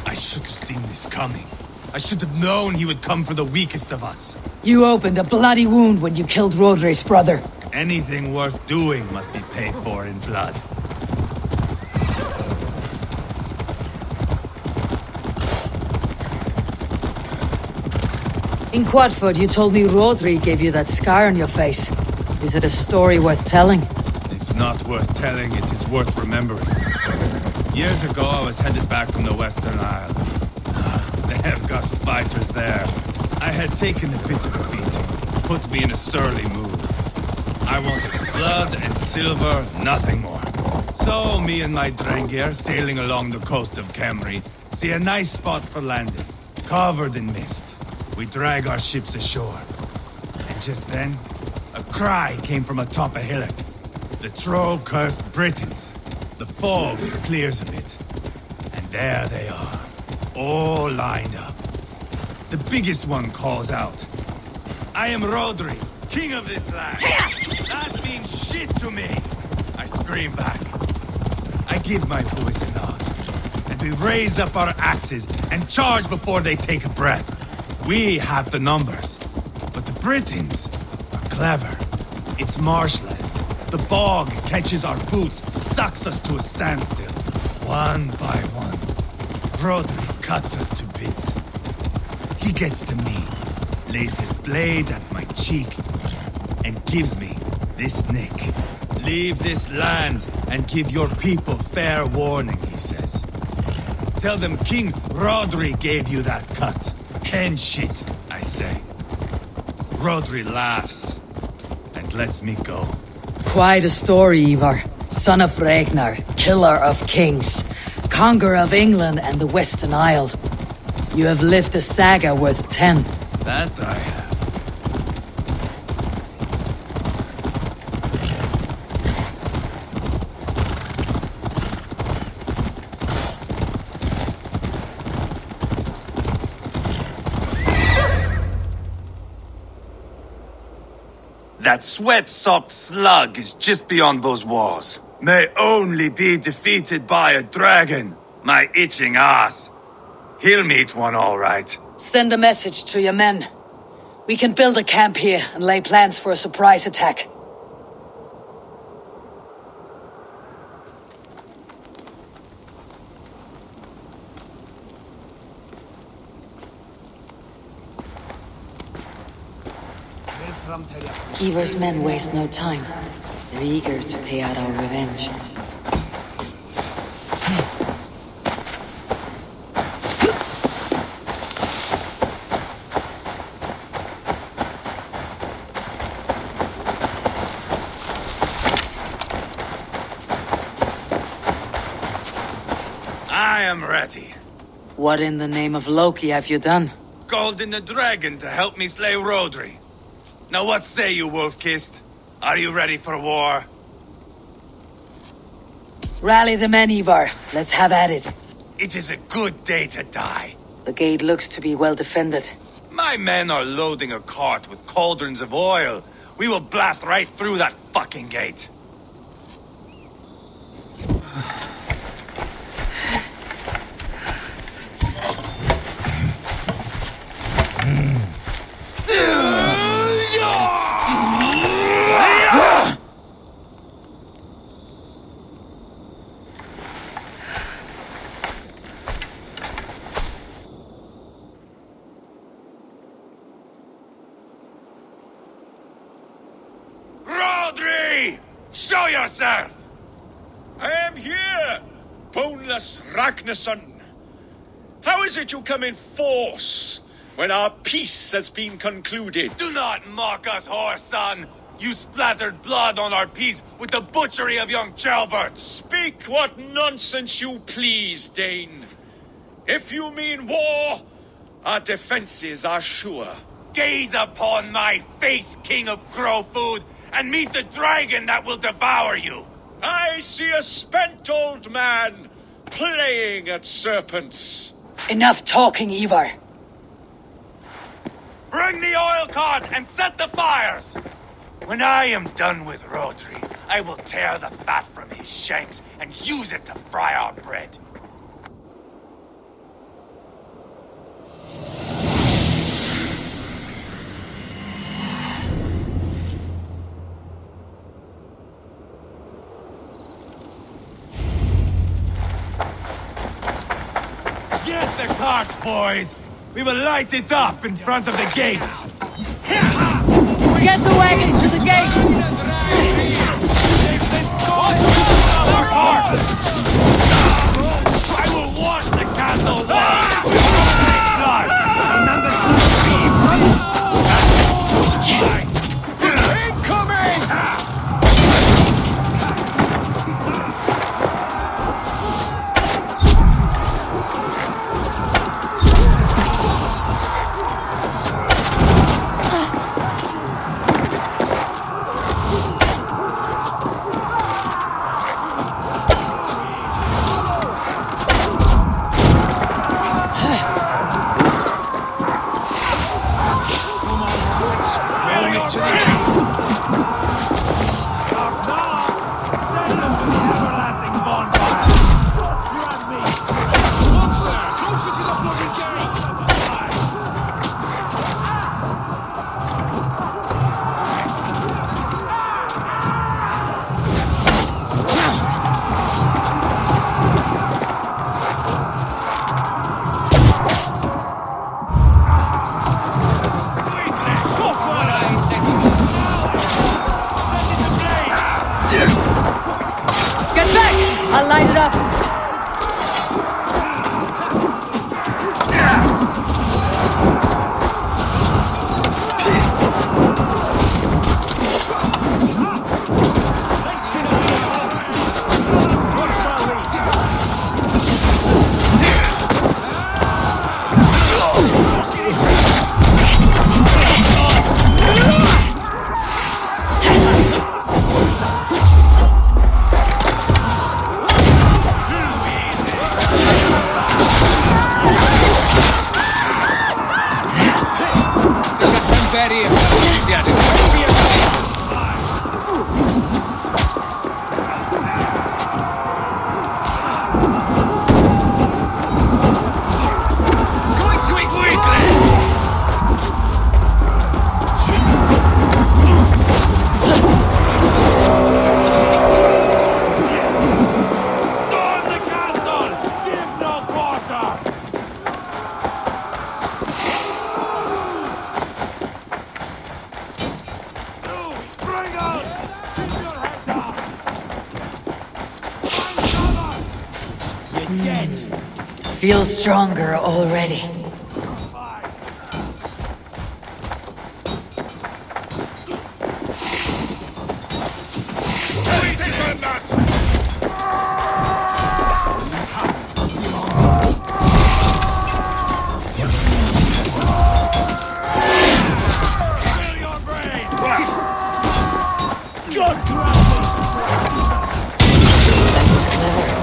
N: I should have seen this coming. I should have known he would come for the weakest of us.
A: You opened a bloody wound when you killed Rodri's brother.
N: Anything worth doing must be paid for in blood.
A: In Quadford, you told me Rodri gave you that scar on your face. Is it a story worth telling?
N: It's not worth telling, it is worth remembering. Years ago, I was headed back from the Western Isle. They have got fighters there. I had taken a bit of a beating, put me in a surly mood. I wanted blood and silver, nothing more. So, me and my Drengir, sailing along the coast of Camry, see a nice spot for landing, covered in mist. We drag our ships ashore. And just then, a cry came from atop a hillock. The troll-cursed Britons. The fog clears a bit. And there they are, all lined up. The biggest one calls out, "I am Rodri, king of this land. That means shit to me." I scream back. I give my boys a nod. And we raise up our axes and charge before they take a breath. We have the numbers, but the Britons are clever. It's marshland. The bog catches our boots, sucks us to a standstill. One by one, Rodri cuts us to bits. He gets to me, lays his blade at my cheek, and gives me this nick. Leave this land and give your people fair warning, he says. Tell them King Rodri gave you that cut. Hen shit, I say. Rodri laughs and lets me go.
A: Quite a story, Eivor. Son of Ragnar, killer of kings, conqueror of England and the Western Isle. You have lived a saga worth 10.
N: That I have.
D: That sweat-sopped slug is just beyond those walls. May only be defeated by a dragon. My itching ass. He'll meet one all right.
A: Send a message to your men. We can build a camp here and lay plans for a surprise attack.
B: Eivor's men waste no time. They're eager to pay out our revenge.
D: I am ready.
A: What in the name of Loki have you done?
D: Called in the dragon to help me slay Rodri. Now what say you, Wolf-Kissed? Are you ready for war?
A: Rally the men, Eivor. Let's have at it.
D: It is a good day to die.
A: The gate looks to be well defended.
D: My men are loading a cart with cauldrons of oil. We will blast right through that fucking gate. Rodri! Show yourself!
F: I am here, boneless Ragnarsson. How is it you come in force when our peace has been concluded?
D: Do not mock us, whoreson! You splattered blood on our peace with the butchery of young Chalbert!
F: Speak what nonsense you please, Dane. If you mean war, our defenses are sure.
D: Gaze upon my face, King of Crow Food, and meet the dragon that will devour you!
F: I see a spent old man playing at serpents.
A: Enough talking, Eivor.
D: Bring the oil cart and set the fires! When I am done with Rodri, I will tear the fat from his shanks and use it to fry our bread. Get the cart, boys! We will light it up in front of the gate!
A: Get the wagon to the gate!
D: I will wash the castle wall with blood! Remember
A: I'll light it up. Feel stronger already. That was clever.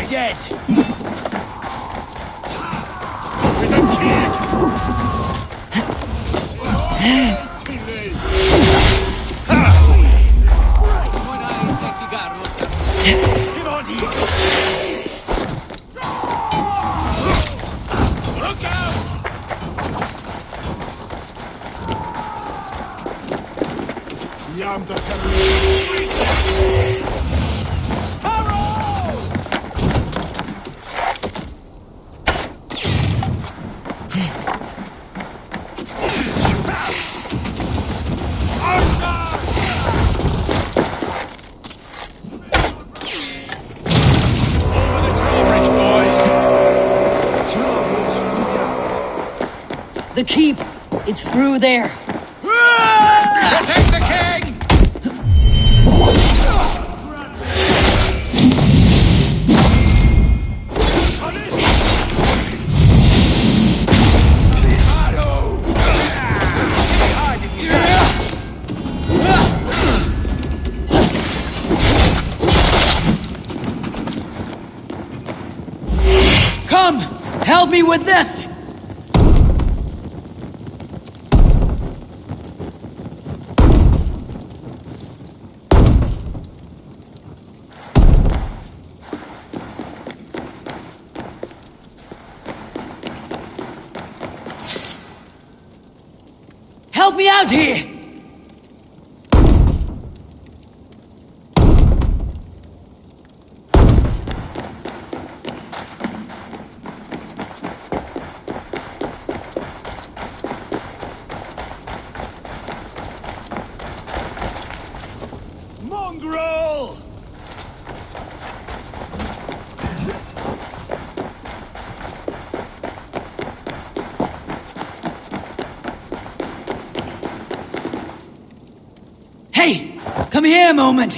J: Dead!
A: The keep! It's through there!
M: Protect the king!
A: Come! Help me with this! Help me out here!
L: Come here a moment.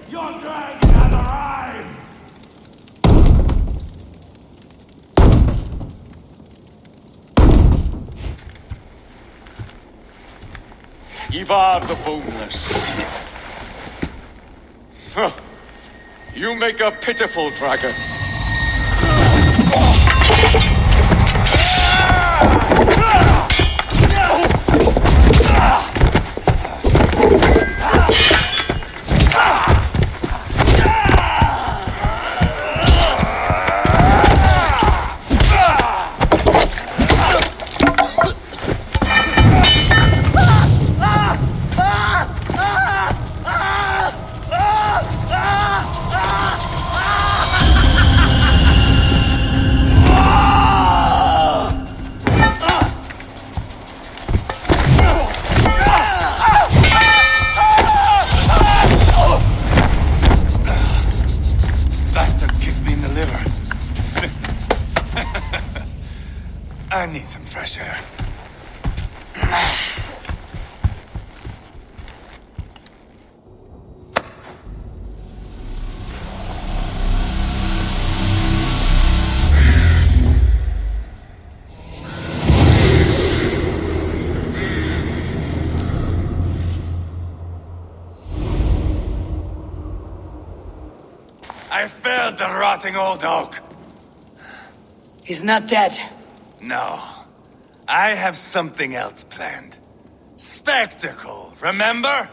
N: Your dragon has arrived!
F: Eivor the Boneless. Huh. You make a pitiful dragon.
D: I need some fresh air. I felled the rotting old oak.
L: He's not dead.
D: No. I have something else planned. Spectacle, remember?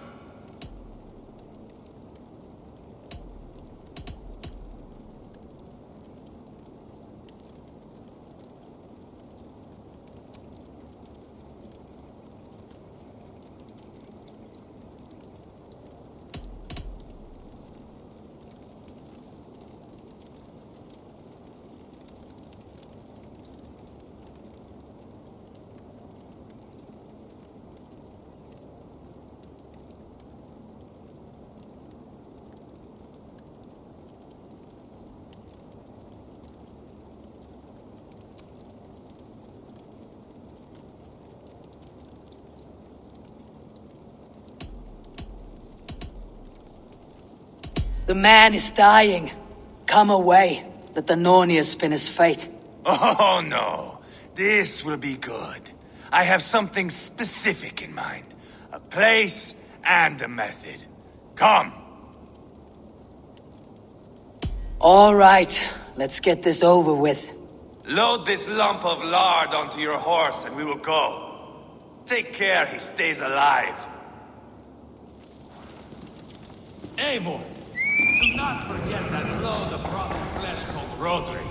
L: The man is dying. Come away. Let the Nornir spin his fate.
D: Oh no. This will be good. I have something specific in mind. A place and a method. Come.
L: All right. Let's get this over with.
D: Load this lump of lard onto your horse and we will go. Take care he stays alive.
N: Eivor! Do not forget that load of rotten flesh called Rodri.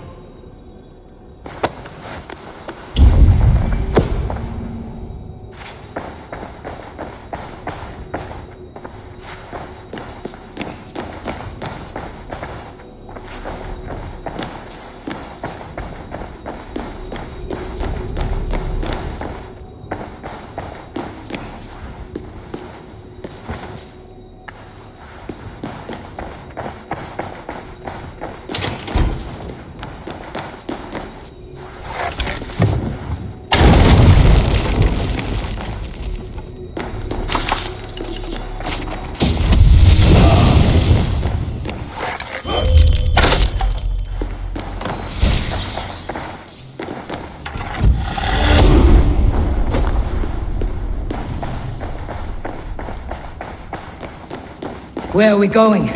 L: Where are we going?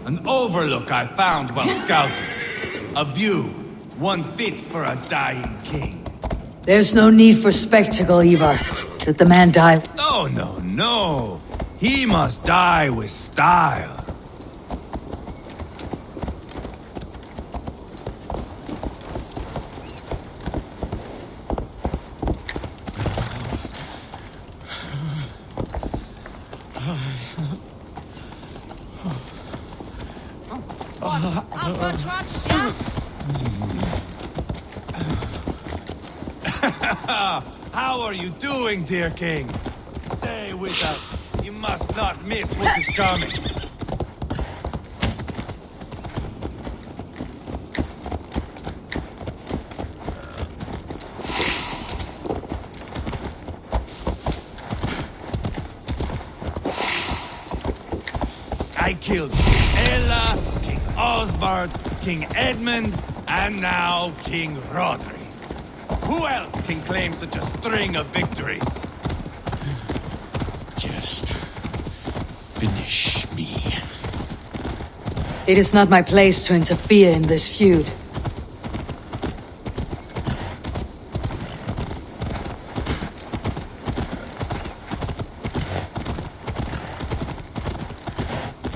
N: An overlook I found while scouting. A view, one fit for a dying king.
L: There's no need for spectacle, Eivor. Let the man die.
N: No, no, no. He must die with style. How are you doing, dear king? Stay with us. You must not miss what is coming. I killed King Ella, King Osbert, King Edmund, and now King Rodri. Who else can claim such a string of victories?
Q: Just finish me.
L: It is not my place to interfere in this feud.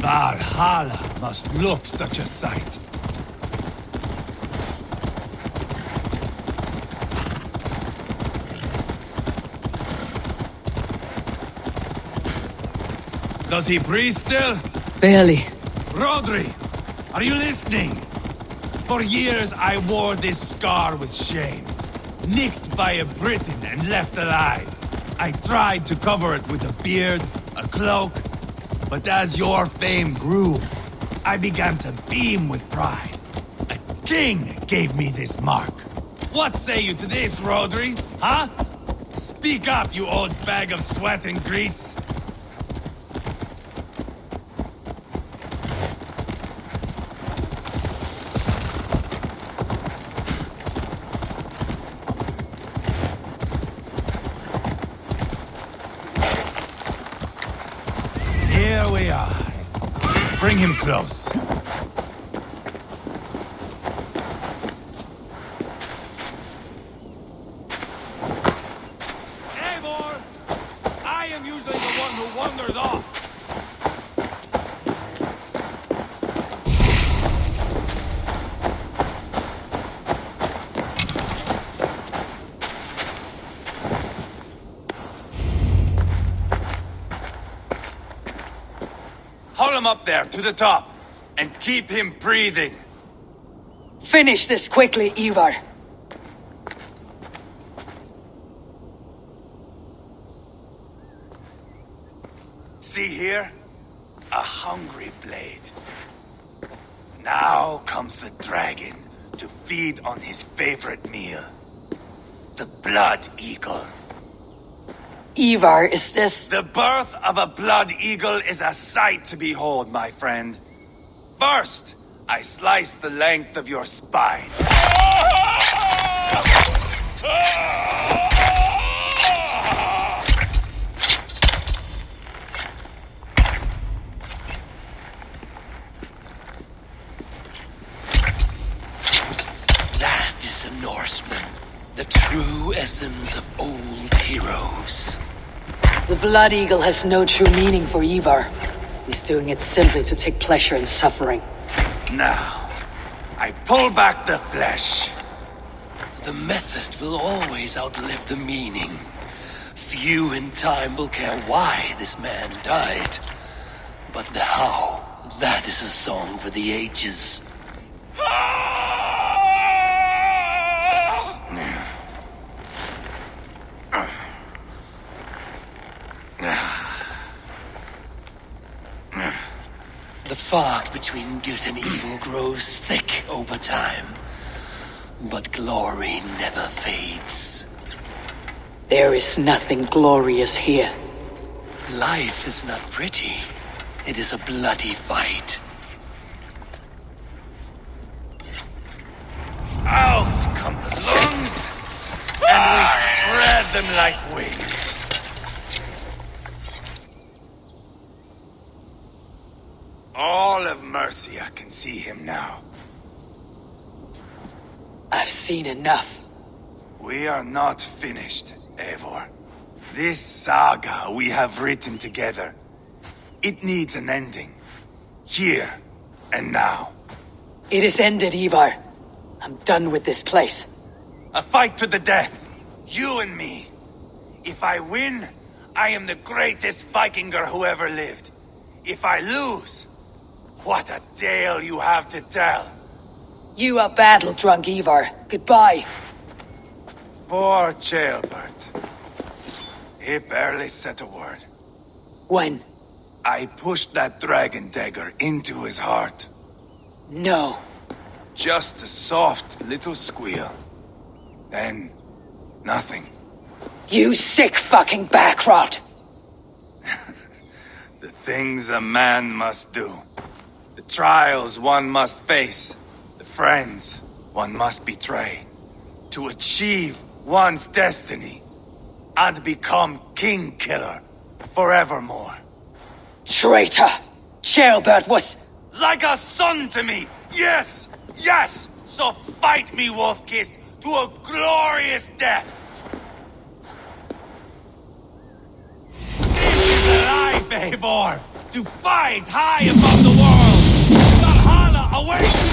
N: Valhalla must look such a sight. Does he breathe still?
L: Barely.
N: Rodri, are you listening? For years I wore this scar with shame. Nicked by a Briton and left alive. I tried to cover it with a beard, a cloak, but as your fame grew, I began to beam with pride. A king gave me this mark. What say you to this, Rodri? Huh? Speak up, you old bag of sweat and grease. Here we are. Bring him close. Eivor! I am usually the one who wanders off. Haul him up there, to the top, and keep him breathing.
L: Finish this quickly, Eivor.
N: See here? A hungry blade. Now comes the dragon to feed on his favorite meal. The blood eagle.
L: Eivor, is this...
N: The birth of a blood eagle is a sight to behold, my friend. First, I slice the length of your spine.
Q: That is a Norseman. The true essence of old heroes.
L: The Blood Eagle has no true meaning for Eivor. He's doing it simply to take pleasure in suffering.
N: Now, I pull back the flesh.
Q: The method will always outlive the meaning. Few in time will care why this man died. But the how, that is a song for the ages. The fog between good and evil grows thick over time. But glory never fades.
L: There is nothing glorious here.
Q: Life is not pretty. It is a bloody fight.
N: Out come the lungs, and we spread them like wings. All of Mercia can see him now.
L: I've seen enough.
N: We are not finished, Eivor. This saga we have written together, it needs an ending. Here and now.
L: It is ended, Eivor. I'm done with this place.
N: A fight to the death. You and me. If I win, I am the greatest Vikinger who ever lived. If I lose, what a tale you have to tell.
L: You are battle-drunk, Eivor. Goodbye.
N: Poor Ceolbert. He barely said a word.
L: When?
N: I pushed that dragon dagger into his heart.
L: No.
N: Just a soft little squeal. Then, nothing.
L: You sick fucking backrot!
N: The
D: things a man must do. The trials one must face. The friends one must betray. To achieve one's destiny. And become king killer forevermore.
L: Traitor! Ceolbert was...
D: Like a son to me! Yes! Yes! So fight me, Wolf-Kissed, to a glorious death! This is a life, Eivor! To fight high above the world! Valhalla awaits!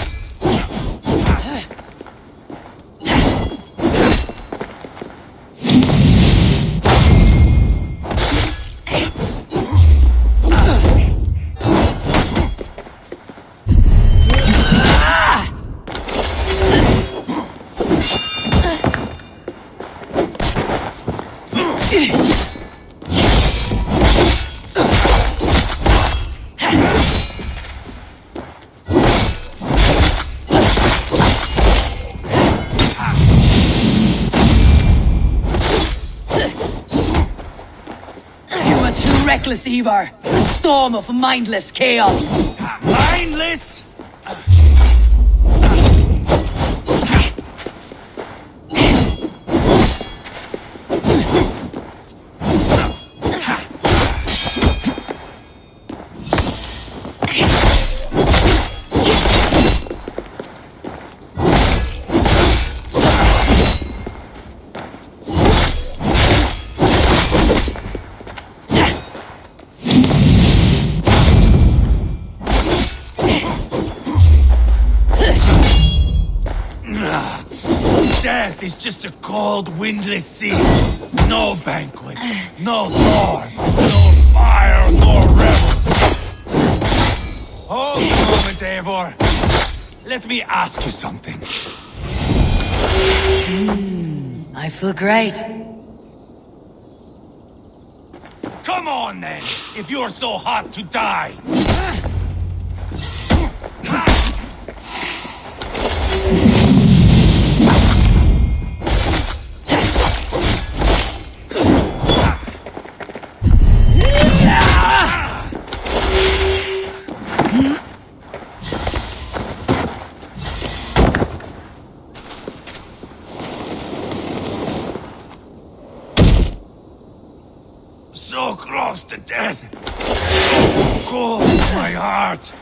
L: Reckless Eivor, a storm of mindless chaos.
D: Mindless? Death is just a cold, windless sea. No banquet, no war, no fire, no revel. Hold a moment, Eivor. Let me ask you something.
L: I feel great.
D: Come on, then, if you're so hot to die. So close to death. So cold in my heart.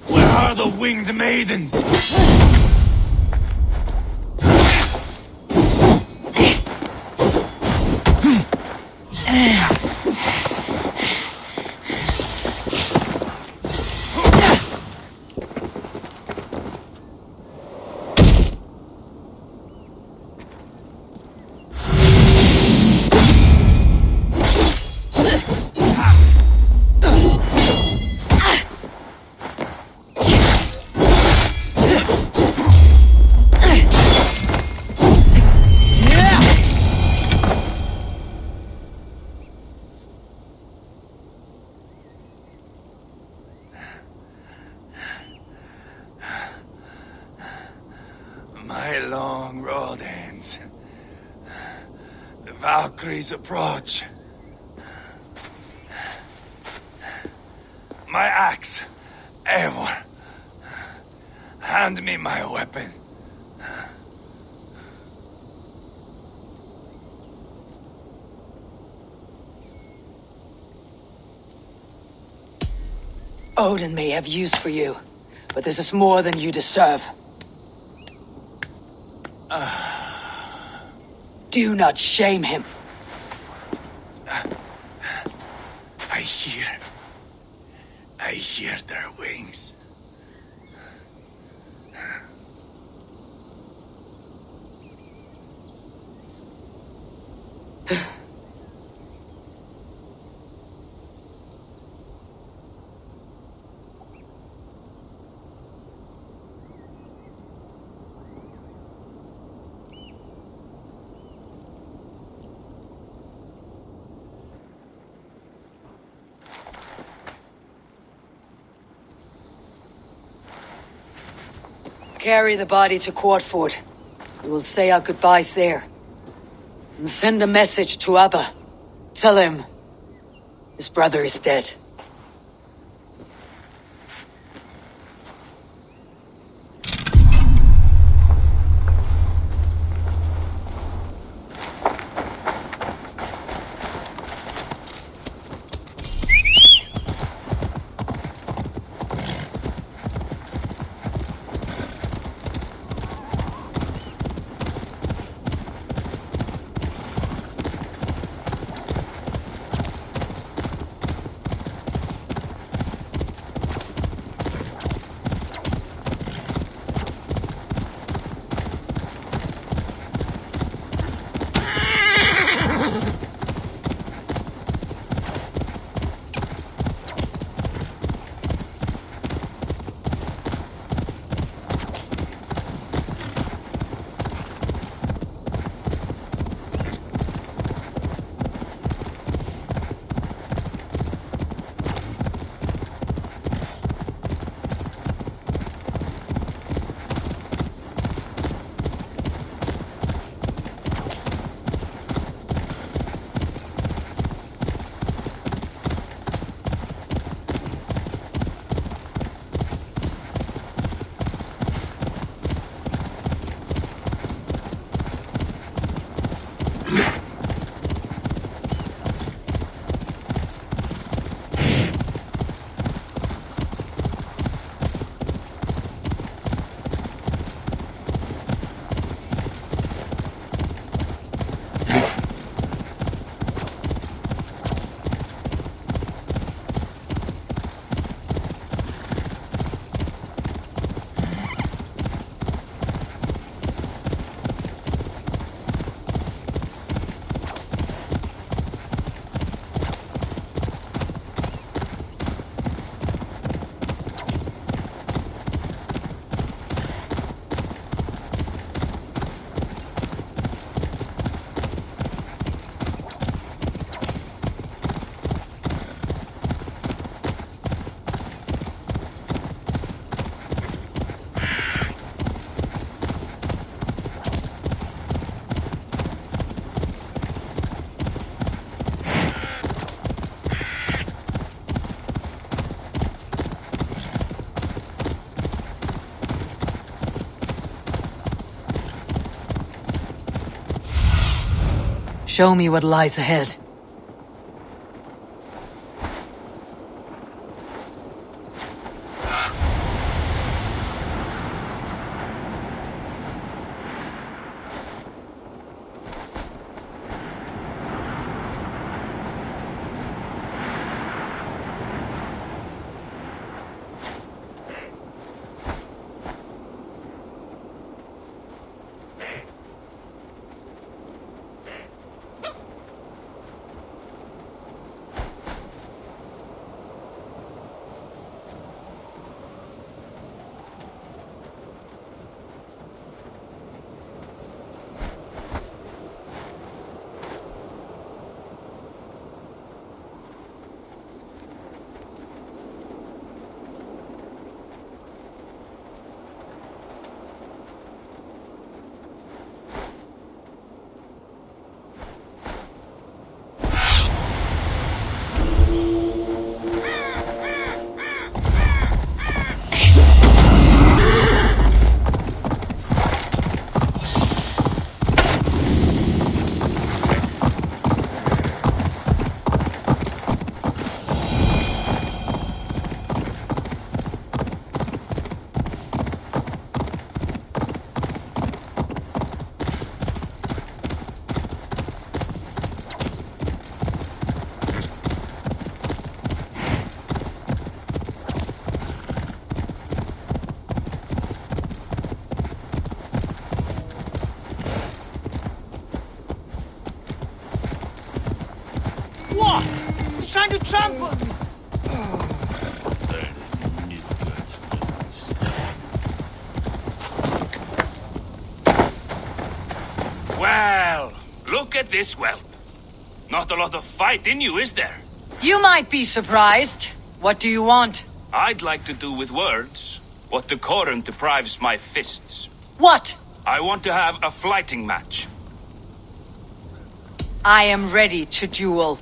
D: Where are the winged maidens? My long road ends. The Valkyries approach. My axe, Eivor. Hand me my weapon.
L: Odin may have use for you, but this is more than you deserve. Do not shame him.
D: I hear their wings.
L: Carry the body to Quartford. We will say our goodbyes there. And send a message to Abba. Tell him his brother is dead. Show me what lies ahead.
M: Trying to trample!
O: Well, look at this whelp. Not a lot of fight in you, is there?
L: You might be surprised. What do you want?
O: I'd like to do with words what the Coran deprives my fists.
L: What?
O: I want to have a fighting match.
L: I am ready to duel.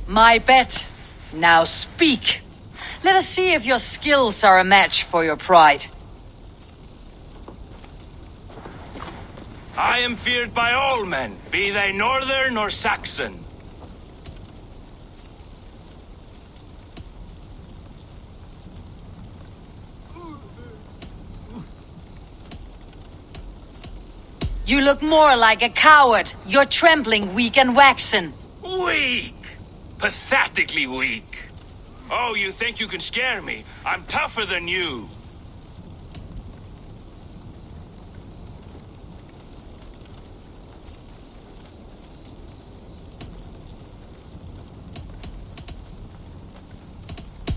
L: My bet. Now speak. Let us see if your skills are a match for your pride.
O: I am feared by all men, be they Northern or Saxon.
L: You look more like a coward. You're trembling, weak and waxen.
O: Weak! Pathetically weak. Oh, you think you can scare me? I'm tougher than you.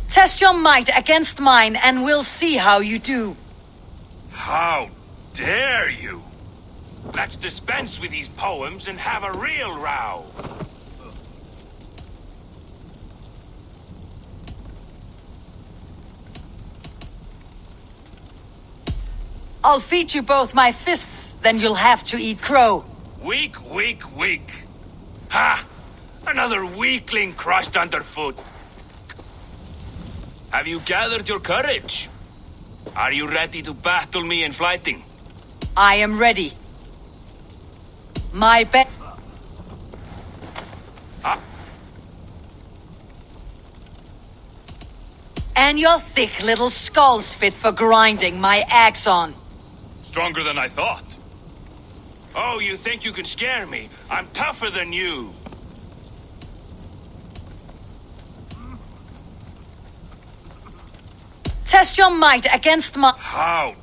L: Test your might against mine and we'll see how you do.
O: How dare you? Let's dispense with these poems and have a real row.
L: I'll feed you both my fists, then you'll have to eat crow.
O: Weak, weak, weak. Ha! Another weakling crushed underfoot. Have you gathered your courage? Are you ready to battle me in fighting?
L: I am ready. My bet. And your thick little skull's fit for grinding my axe on.
O: Stronger than I thought. Oh, you think you can scare me? I'm tougher than you.
L: Test your might against my...
O: How?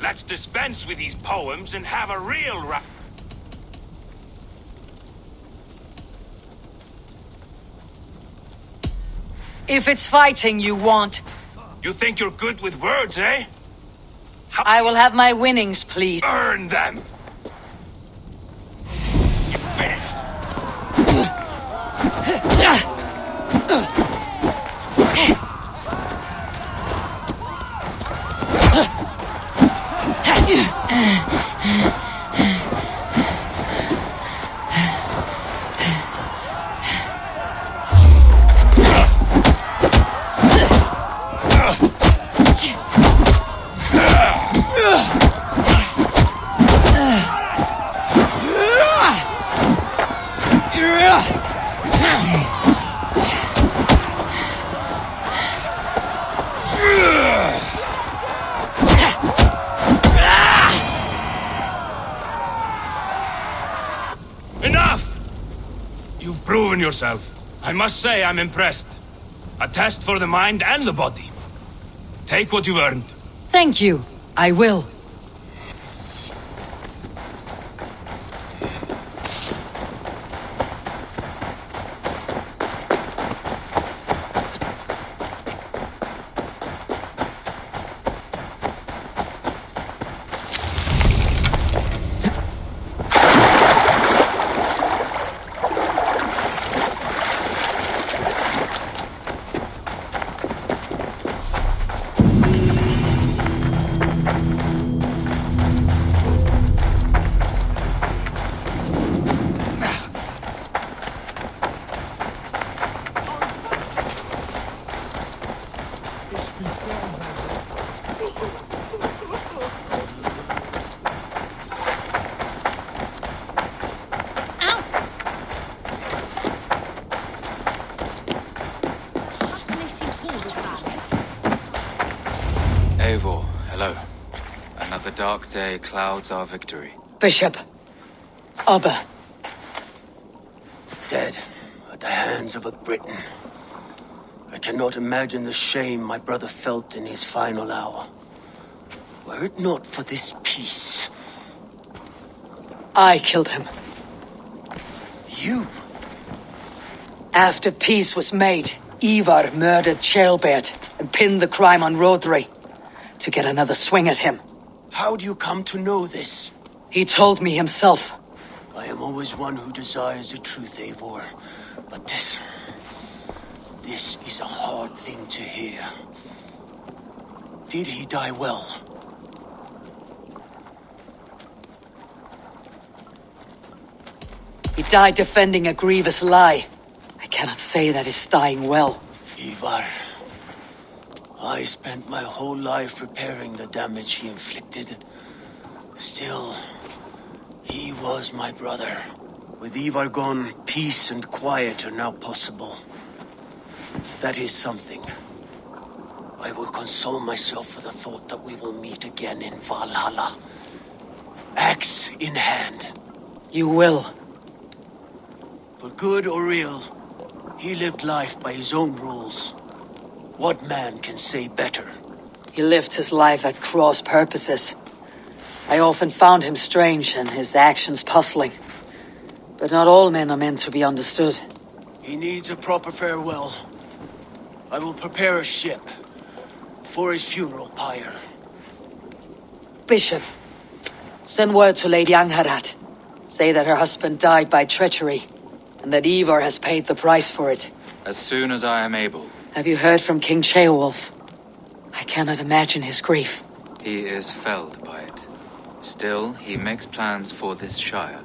O: Let's dispense with these poems and have a real
L: If it's fighting you want...
O: You think you're good with words, eh?
L: I will have my winnings, please.
O: Earn them! You finished! yourself. I must say I'm impressed. A test for the mind and the body. Take what you've earned.
L: Thank you. I will.
H: Eivor, hello. Another dark day clouds our victory.
L: Bishop. Abba.
Q: Dead at the hands of a Briton. I cannot imagine the shame my brother felt in his final hour. Were it not for this peace.
L: I killed him.
Q: You?
L: After peace was made, Eivor murdered Ceolbert and pinned the crime on Rodri to get another swing at him.
Q: How do you come to know this?
L: He told me himself.
Q: I am always one who desires the truth, Eivor. But this is a hard thing to hear. Did he die well?
L: He died defending a grievous lie. I cannot say that he's dying well.
Q: Eivor, I spent my whole life repairing the damage he inflicted. Still, he was my brother. With Eivor gone, peace and quiet are now possible. That is something. I will console myself with the thought that we will meet again in Valhalla. Axe in hand.
L: You will.
Q: For good or ill, he lived life by his own rules. What man can say better?
L: He lived his life at cross purposes. I often found him strange and his actions puzzling. But not all men are meant to be understood.
Q: He needs a proper farewell. I will prepare a ship for his funeral pyre.
L: Bishop, send word to Lady Angharad. Say that her husband died by treachery, and that Eivor has paid the price for it.
H: As soon as I am able.
L: Have you heard from King Ceolwulf? I cannot imagine his grief.
H: He is felled by it. Still, he makes plans for this shire.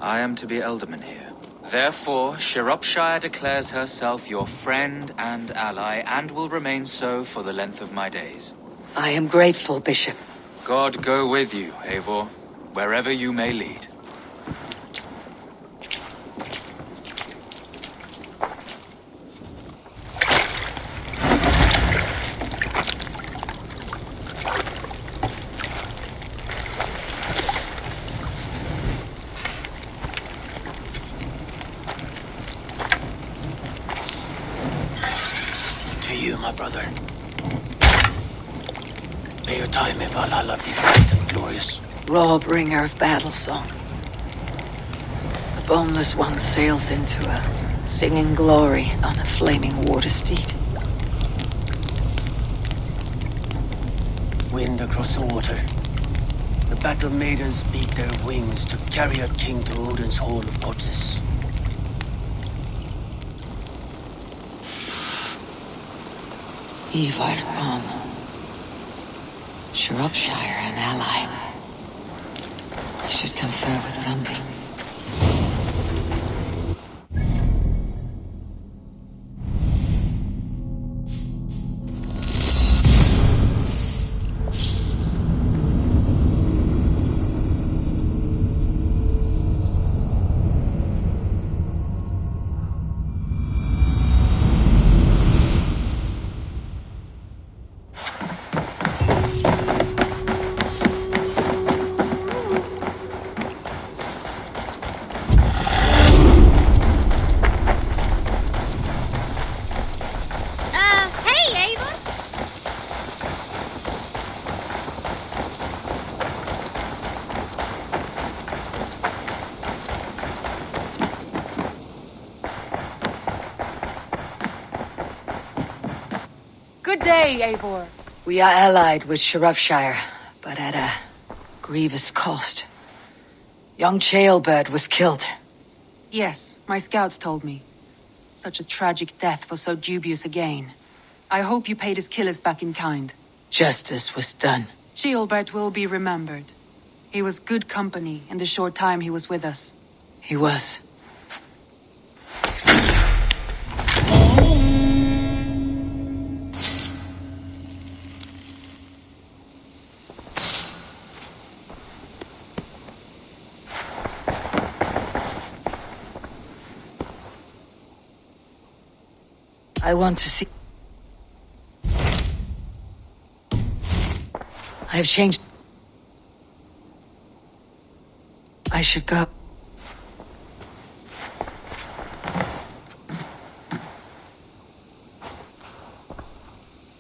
H: I am to be alderman here. Therefore, Shropshire declares herself your friend and ally, and will remain so for the length of my days.
L: I am grateful, Bishop.
H: God go with you, Eivor, wherever you may lead.
Q: My brother. May your time in Valhalla be bright and glorious.
L: Raw bringer of battle song. The boneless one sails into a singing glory on a flaming water steed.
Q: Wind across the water. The battle maidens beat their wings to carry a king to Odin's hall of corpses.
L: Eivor gone. Shropshire an ally. I should confer with Runding.
B: day, Eivor.
L: We are allied with Shropshire, but at a grievous cost. Young Aelfred was killed.
B: Yes, my scouts told me. Such a tragic death for so dubious a gain. I hope you paid his killers back in kind.
L: Justice was done.
B: Aelfred will be remembered. He was good company in the short time he was with us.
L: He was. I want to see... I have changed. I should go.